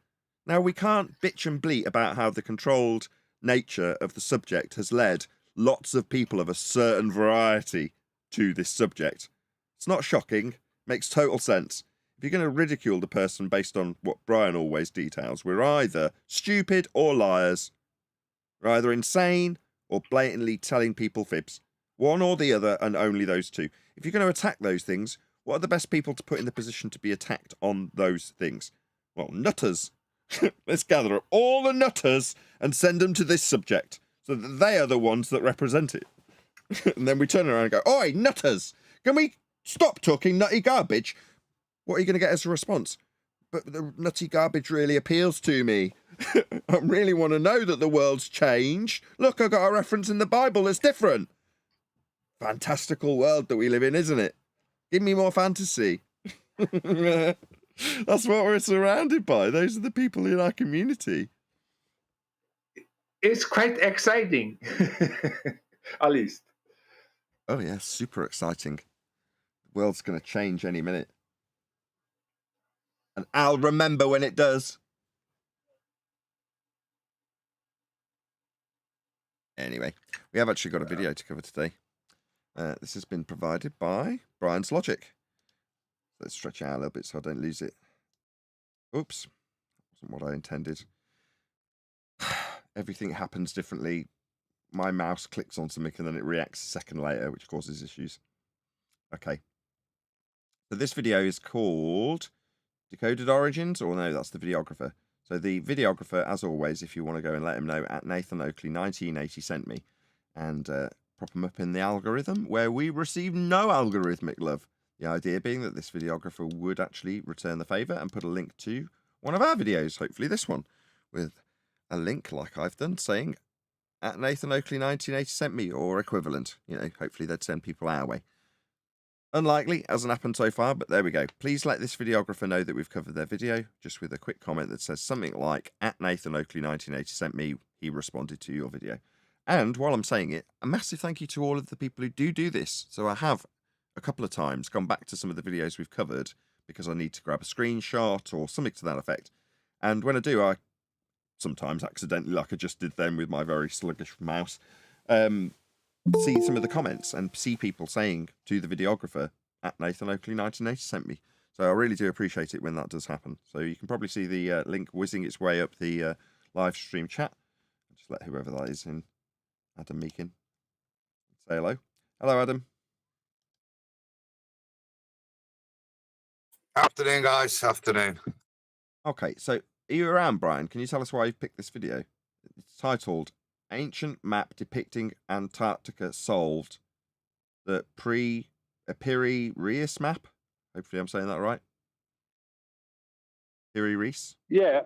Now, we can't bitch and bleat about how the controlled nature of the subject has led lots of people of a certain variety to this subject. It's not shocking. Makes total sense. If you're going to ridicule the person based on what Brian always details, we're either stupid or liars. We're either insane or blatantly telling people fibs. One or the other, and only those two. If you're going to attack those things, what are the best people to put in the position to be attacked on those things? Well, nutters. Let's gather up all the nutters and send them to this subject so that they are the ones that represent it. And then we turn around and go, oi, nutters, can we stop talking nutty garbage? What are you going to get as a response? But the nutty garbage really appeals to me. I really want to know that the world's changed. Look, I got a reference in the Bible that's different. Fantastical world that we live in, isn't it? Give me more fantasy. That's what we're surrounded by. Those are the people in our community. It's quite exciting, at least. Oh, yeah, super exciting. The world's going to change any minute. And I'll remember when it does. Anyway, we have actually got a video to cover today. This has been provided by Brian's Logic. Let's stretch it out a little bit so I don't lose it. Oops. Wasn't what I intended. Everything happens differently. My mouse clicks on something and then it reacts a second later, which causes issues. Okay. So this video is called Decoded Origins, or no, that's the videographer. So the videographer, as always, if you want to go and let him know, at Nathan Oakley 1980 sent me, and prop him up in the algorithm, where we receive no algorithmic love. The idea being that this videographer would actually return the favour and put a link to one of our videos, hopefully this one, with a link like I've done saying, at Nathan Oakley 1980 sent me, or equivalent. You know, hopefully they'd send people our way. Unlikely, hasn't happened so far, but there we go. Please let this videographer know that we've covered their video, just with a quick comment that says something like, at Nathan Oakley 1980 sent me, he responded to your video. And while I'm saying it, a massive thank you to all of the people who do this. So I have a couple of times gone back to some of the videos we've covered because I need to grab a screenshot or something to that effect. And when I do, I sometimes accidentally, like I just did then with my very sluggish mouse, see some of the comments and see people saying to the videographer, at Nathan Oakley 1980 sent me. So I really do appreciate it when that does happen. So you can probably see the link whizzing its way up the live stream chat. I'll just let whoever that is in, Adam Meakin, say hello. Hello, Adam. Afternoon, guys. Afternoon. Okay, so are you around, Brian? Can you tell us why you picked this video? It's titled Ancient Map Depicting Antarctica Solved. The Piri Reis map. Hopefully I'm saying that right. Piri Reis? Yeah.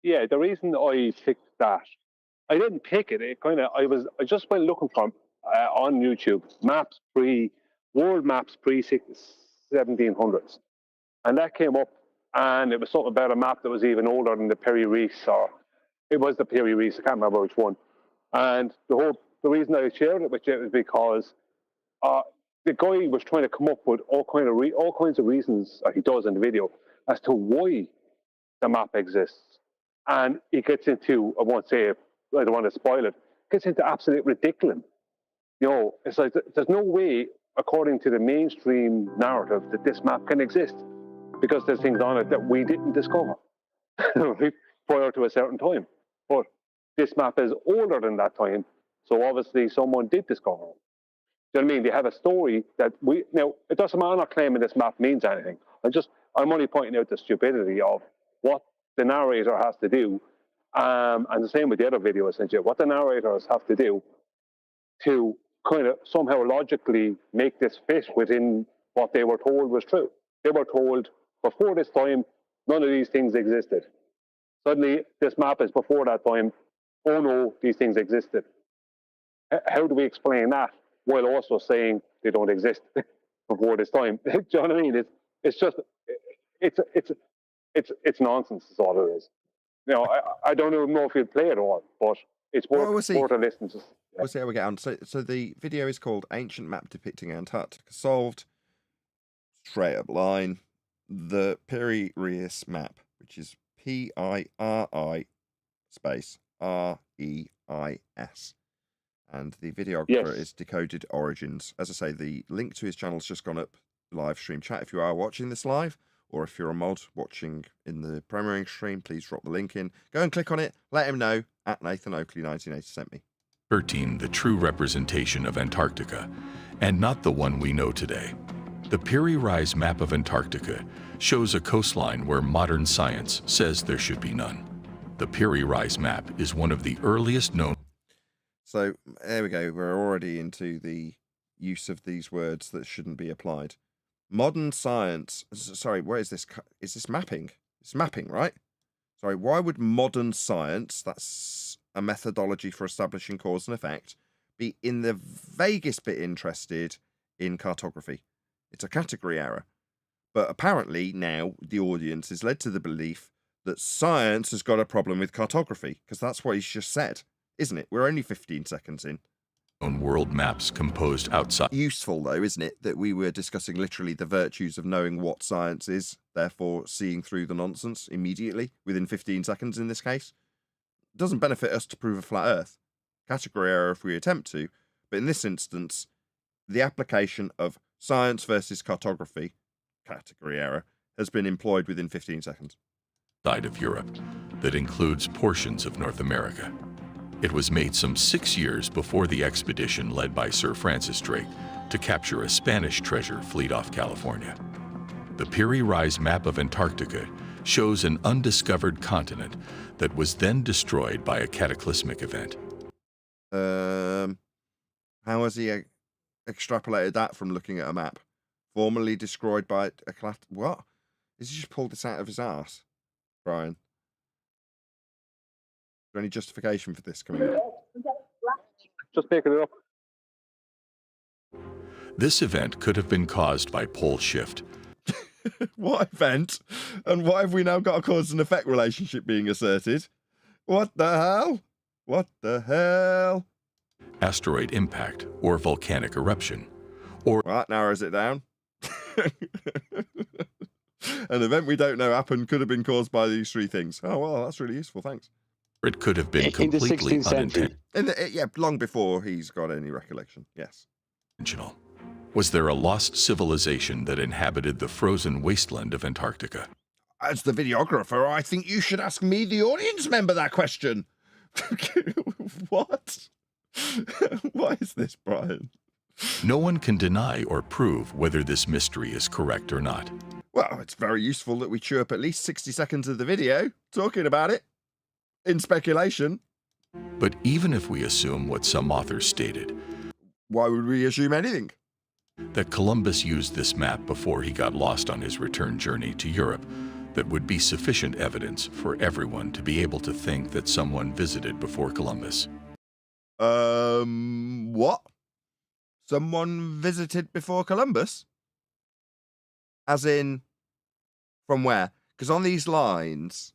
Yeah, the reason I picked that, I didn't pick it. I just went looking for on YouTube world maps pre 1700s, and that came up, and it was something about a map that was even older than the Piri Reis, or it was the Piri Reis. I can't remember which one. And the reason I shared it with you is because the guy was trying to come up with all kinds of reasons, he does in the video, as to why the map exists. And he gets into, I won't say it, I don't want to spoil it, gets into absolute ridiculous. You know, it's like there's no way according to the mainstream narrative, that this map can exist because there's things on it that we didn't discover prior to a certain time. But this map is older than that time, so obviously someone did discover it. Do you know what I mean? They have a story that now, it doesn't matter, I'm not claiming this map means anything. I'm only pointing out the stupidity of what the narrator has to do, and the same with the other video I sent you, what the narrators have to do to kind of somehow logically make this fit within what they were told was true. They were told before this time, none of these things existed. Suddenly, this map is before that time. Oh no, these things existed. How do we explain that while also saying they don't exist before this time? Do you know what I mean? It's nonsense. Is all it is. You know, I don't even know if you'd play it all, but it's worth a listen to. We'll see how we get on. So the video is called "Ancient Map Depicting Antarctica Solved." Straight up line, the Piri Reis map, which is PIRI space REIS. And the videographer is Decoded Origins. As I say, the link to his channel's just gone up live stream chat if you are watching this live, or if you're a mod watching in the premiering stream, please drop the link in. Go and click on it. Let him know at Nathan Oakley 1980 sent me. 13, the true representation of Antarctica, and not the one we know today. The Piri Reis map of Antarctica shows a coastline where modern science says there should be none. The Piri Reis map is one of the earliest known. So there we go. We're already into the use of these words that shouldn't be applied. Modern science. Sorry, where is this? Is this mapping? It's mapping, right? Sorry, why would modern science, that's a methodology for establishing cause and effect, be in the vaguest bit interested in cartography? It's a category error. But apparently now the audience is led to the belief that science has got a problem with cartography, because that's what he's just said, isn't it? We're only 15 seconds in. World maps composed outside. Useful, though, isn't it, that we were discussing literally the virtues of knowing what science is, therefore seeing through the nonsense immediately, within 15 seconds in this case. It doesn't benefit us to prove a flat earth. Category error if we attempt to, but in this instance, the application of science versus cartography, category error, has been employed within 15 seconds. Side of Europe, that includes portions of North America. It was made some 6 years before the expedition led by Sir Francis Drake to capture a Spanish treasure fleet off California. The Piri Reis map of Antarctica shows an undiscovered continent that was then destroyed by a cataclysmic event. How has he extrapolated that from looking at a map? Formerly destroyed by a what? Has he just pulled this out of his ass, Brian? Is there any justification for this coming up? Just making it up. This event could have been caused by pole shift. What event? And why have we now got a cause and effect relationship being asserted? What the hell? What the hell? Asteroid impact or volcanic eruption. Or that narrows it down. An event we don't know happened could have been caused by these three things. Oh, well, that's really useful. Thanks. It could have been completely unintentional. Yeah, long before he's got any recollection. Yes. Was there a lost civilization that inhabited the frozen wasteland of Antarctica? As the videographer, I think you should ask me, the audience member, that question. What? What is this, Brian? No one can deny or prove whether this mystery is correct or not. Well, it's very useful that we chew up at least 60 seconds of the video talking about it in speculation. But even if we assume what some authors stated, why would we assume anything? That Columbus used this map before he got lost on his return journey to Europe, that would be sufficient evidence for everyone to be able to think that someone visited before Columbus. What? Someone visited before Columbus? As in, from where? Because on these lines,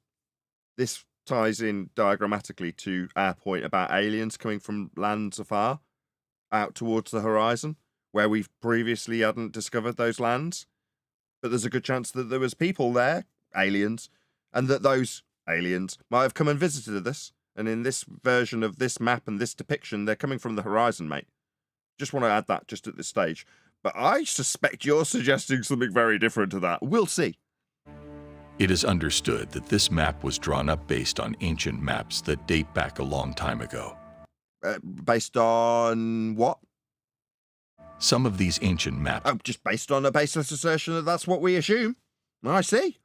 this ties in diagrammatically to our point about aliens coming from lands afar out towards the horizon, where we've previously hadn't discovered those lands. But there's a good chance that there was people there, aliens, and that those aliens might have come and visited us. And in this version of this map and this depiction, they're coming from the horizon, mate. Just want to add that just at this stage. but I suspect you're suggesting something very different to that. We'll see. It is understood that this map was drawn up based on ancient maps that date back a long time ago. Based on what? Some of these ancient maps Just based on a baseless assertion that that's what we assume. I see.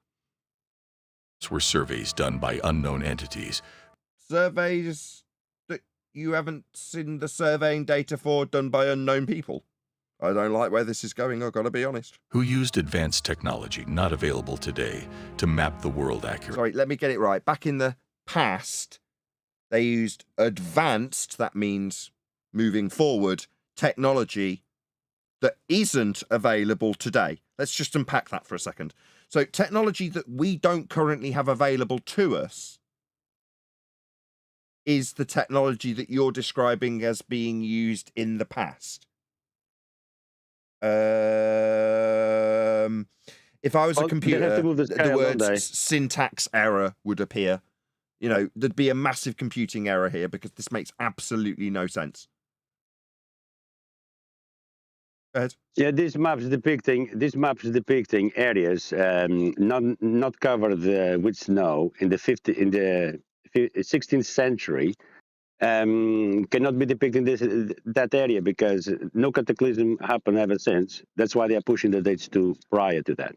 were surveys done by unknown entities Surveys that you haven't seen the surveying data for done by unknown people. I don't like where this is going, I've got to be honest. who used advanced technology not available today to map the world accurately. Sorry, let me get it right. Back in the past, they used advanced, that means moving forward, technology that isn't available today. Let's just unpack that for a second. So technology that we don't currently have available to us is the technology that you're describing as being used in the past. If I was a computer, the word syntax error would appear. You know, there'd be a massive computing error here because this makes absolutely no sense. Go ahead. Yeah, these maps depicting areas not covered with snow in the 16th century cannot be depicted in that area because no cataclysm happened ever since. That's why they are pushing the dates to prior to that.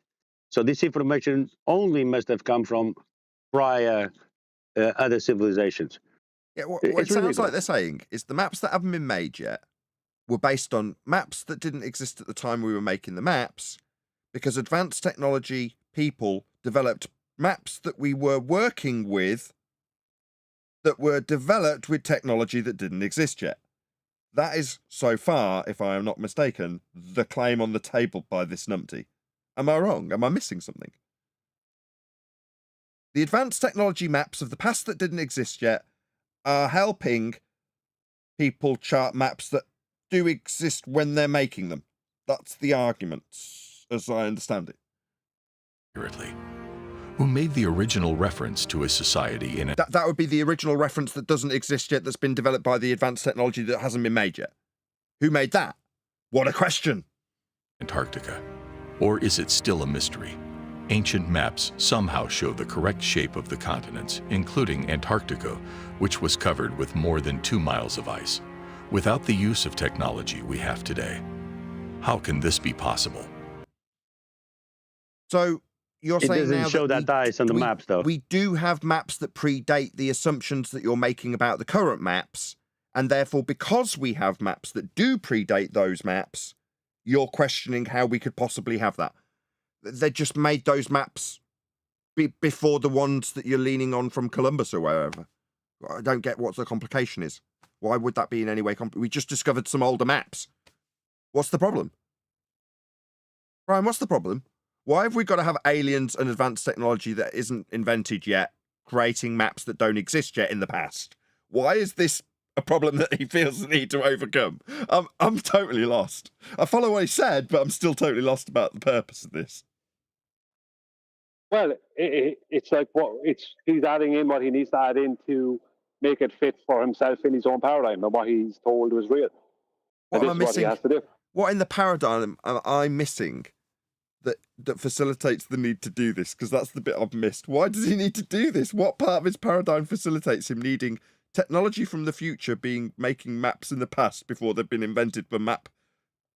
So this information only must have come from prior other civilizations. Yeah, what it sounds like they're saying is the maps that haven't been made yet were based on maps that didn't exist at the time we were making the maps, because advanced technology people developed maps that we were working with that were developed with technology that didn't exist yet. That is, so far, if I am not mistaken, the claim on the table by this numpty. Am I wrong? Am I missing something? The advanced technology maps of the past that didn't exist yet are helping people chart maps that do exist when they're making them. That's the argument, as I understand it. Accurately. Who made the original reference to a society in That would be the original reference that doesn't exist yet, that's been developed by the advanced technology that hasn't been made yet. Who made that? What a question. Antarctica. Or is it still a mystery? Ancient maps somehow show the correct shape of the continents, including Antarctica, which was covered with more than 2 miles of ice, without the use of technology we have today. How can this be possible? So you're saying doesn't now show that ice on the maps, though. We do have maps that predate the assumptions that you're making about the current maps, and therefore, because we have maps that do predate those maps, you're questioning how we could possibly have that. They just made those maps before the ones that you're leaning on from Columbus or wherever. I don't get what the complication is. Why would that be in any way we just discovered some older maps. What's the problem? Brian, what's the problem? Why have we got to have aliens and advanced technology that isn't invented yet creating maps that don't exist yet in the past? Why is this a problem that he feels the need to overcome? I'm totally lost. I follow what he said, but I'm still totally lost about the purpose of this. Well, it's like he's adding in what he needs to add in to make it fit for himself in his own paradigm and what he's told was real. What am I missing? What he has to do. What in the paradigm am I missing that facilitates the need to do this? Because that's the bit I've missed. Why does he need to do this? What part of his paradigm facilitates him needing technology from the future making maps in the past before they've been invented for map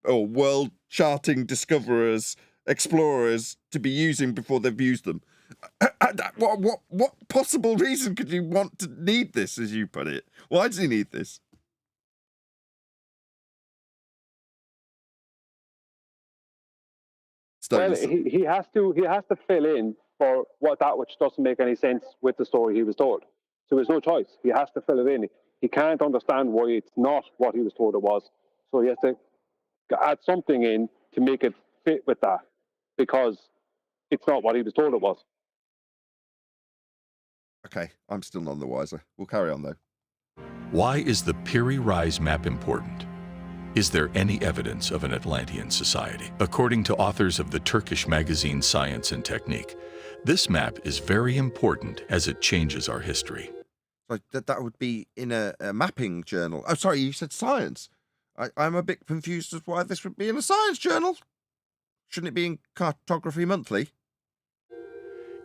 or world charting discoverers, explorers to be using before they've used them? What possible reason could you want to need this, as you put it? Why does he need this? Well, he has to fill in for that which doesn't make any sense with the story he was told. So there's no choice. He has to fill it in. He can't understand why it's not what he was told it was. So he has to add something in to make it fit with that, because it's not what he was told it was. Okay, I'm still none the wiser. We'll carry on, though. Why is the Piri Reis map important? Is there any evidence of an Atlantean society? According to authors of the Turkish magazine Science and Technique, this map is very important as it changes our history. So that would be in a mapping journal. Oh, sorry, you said science. I'm a bit confused as to why this would be in a science journal. Shouldn't it be in Cartography Monthly?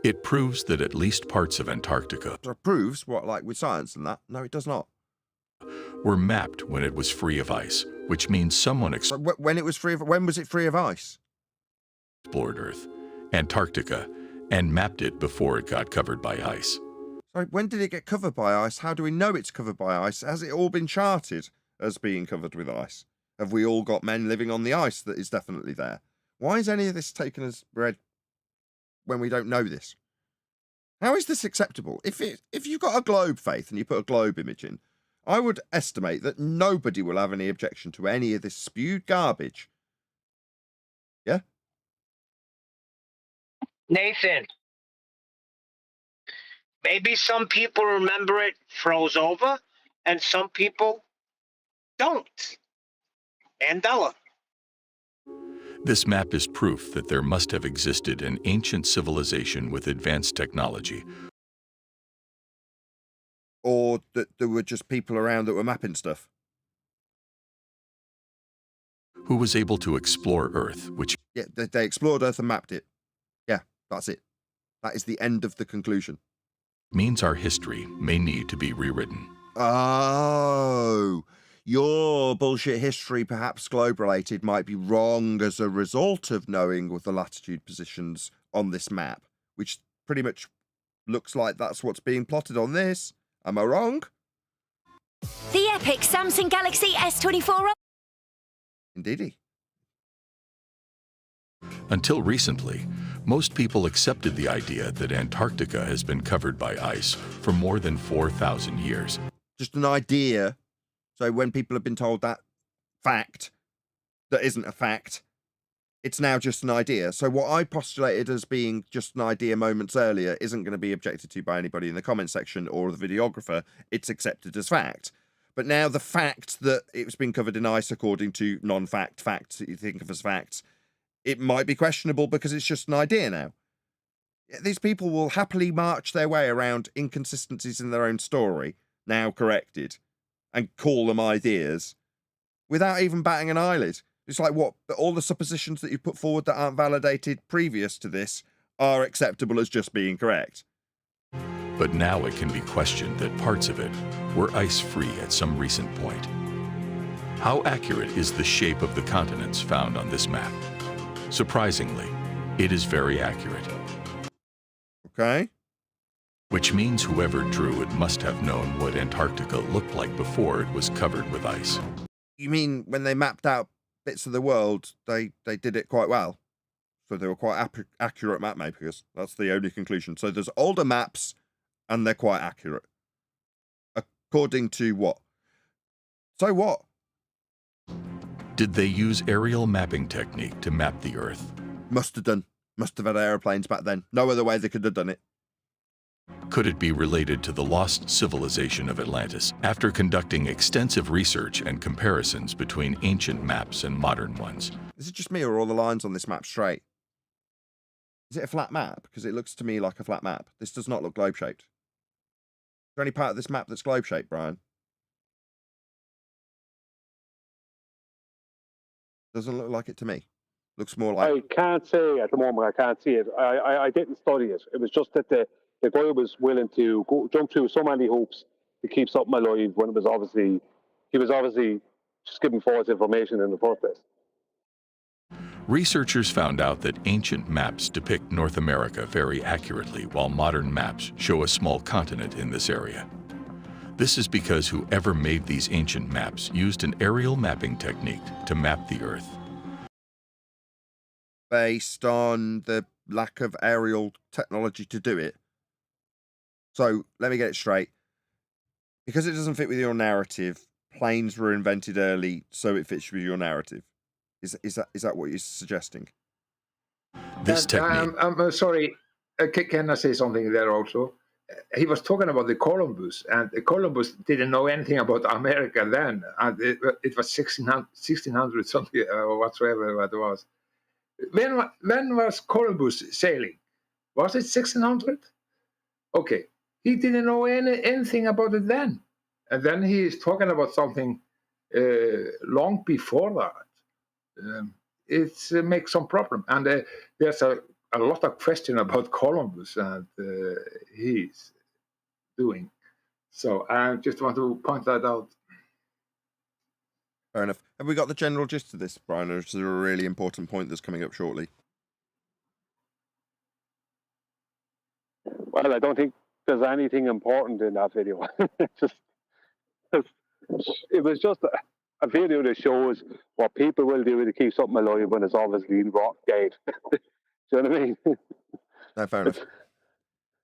It proves that at least parts of Antarctica It proves what, like with science and that? No, it does not. were mapped when it was free of ice, which means someone So when it was free of, when was it free of ice? explored Earth, Antarctica, and mapped it before it got covered by ice. Sorry, when did it get covered by ice? How do we know it's covered by ice? Has it all been charted as being covered with ice? Have we all got men living on the ice that is definitely there? Why is any of this taken as read when we don't know this? How is this acceptable? If you've got a globe, Faith, and you put a globe image in, I would estimate that nobody will have any objection to any of this spewed garbage. Yeah? Nathan, maybe some people remember it froze over, and some people don't. Mandela. This map is proof that there must have existed an ancient civilization with advanced technology, Or that there were just people around that were mapping stuff. who was able to explore Earth, which Yeah, they explored Earth and mapped it. Yeah, that's it. That is the end of the conclusion. means our history may need to be rewritten. Oh, your bullshit history, perhaps globe-related, might be wrong as a result of knowing with the latitude positions on this map, which pretty much looks like that's what's being plotted on this. Am I wrong? The epic Samsung Galaxy S24 Indeedy. Until recently, most people accepted the idea that Antarctica has been covered by ice for more than 4,000 years. Just an idea. So when people have been told that fact that isn't a fact, it's now just an idea. So what I postulated as being just an idea moments earlier isn't going to be objected to by anybody in the comment section or the videographer. It's accepted as fact. But now the fact that it's been covered in ice according to non-fact facts that you think of as facts, it might be questionable because it's just an idea now. These people will happily march their way around inconsistencies in their own story, now corrected, and call them ideas without even batting an eyelid. It's like, what, all the suppositions that you put forward that aren't validated previous to this are acceptable as just being correct. But now it can be questioned that parts of it were ice-free at some recent point. How accurate is the shape of the continents found on this map? Surprisingly, it is very accurate. Okay. Which means whoever drew it must have known what Antarctica looked like before it was covered with ice. You mean when they mapped out bits of the world, they did it quite well? So they were quite accurate map makers. That's the only conclusion. So there's older maps, and they're quite accurate. According to what? So what? Did they use aerial mapping technique to map the Earth? Must have done. Must have had aeroplanes back then. No other way they could have done it. Could it be related to the lost civilization of Atlantis? After conducting extensive research and comparisons between ancient maps and modern ones, Is it just me, or are all the lines on this map straight? Is it a flat map? Because it looks to me like a flat map. This does not look globe-shaped. Is there any part of this map that's globe-shaped, Brian? Doesn't look like it to me. Looks more like... I can't say at the moment. I can't see it. I didn't study it. It was just that the guy was willing to jump through so many hoops to keep something alive when it was obviously he was obviously just giving false information in the first place. researchers found out that ancient maps depict North America very accurately, while modern maps show a small continent in this area. This is because whoever made these ancient maps used an aerial mapping technique to map the Earth. Based on the lack of aerial technology to do it. So, let me get it straight. Because it doesn't fit with your narrative, planes were invented early, so it fits with your narrative. Is that what you're suggesting? This technique... I'm sorry, can I say something there also? He was talking about the Columbus, and Columbus didn't know anything about America then. And it was 1600 something, or whatsoever what it was. When was Columbus sailing? Was it 1600? Okay. He didn't know anything about it then. And then he is talking about something long before that, it makes some problem. And there's a lot of question about Columbus and he's doing. So I just want to point that out. Fair enough. Have we got the general gist of this, Brian, or is there a really important point that's coming up shortly? Well, I don't think there's anything important in that video. It was just a video that shows what people will do to keep something alive when it's obviously dead. Do you know what I mean? No, fair enough.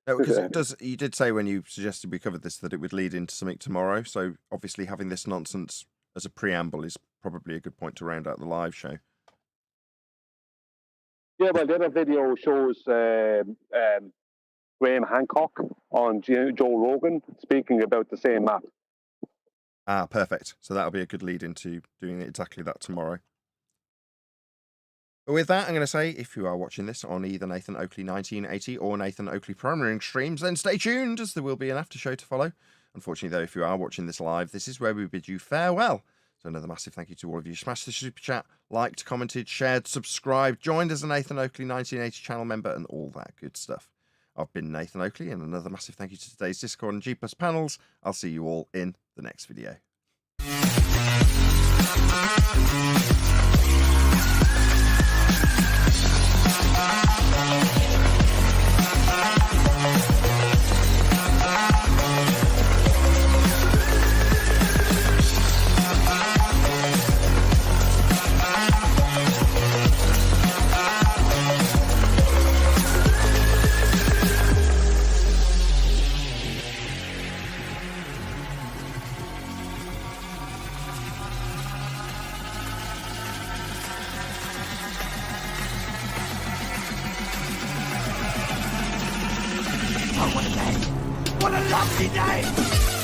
No, because you did say when you suggested we covered this that it would lead into something tomorrow. So obviously having this nonsense as a preamble is probably a good point to round out the live show. Yeah, well, the other video shows Graham Hancock on Joe Rogan speaking about the same map. Ah, perfect. So that'll be a good lead into doing exactly that tomorrow. But with that, I'm going to say, if you are watching this on either Nathan Oakley 1980 or Nathan Oakley Primary streams, then stay tuned, as there will be an after show to follow. Unfortunately, though, if you are watching this live, this is where we bid you farewell. So another massive thank you to all of you. Smashed the super chat, liked, commented, shared, subscribed, joined as a Nathan Oakley 1980 channel member, and all that good stuff. I've been Nathan Oakley, and another massive thank you to today's Discord and G+ panels. I'll see you all in the next video. What a lovely day!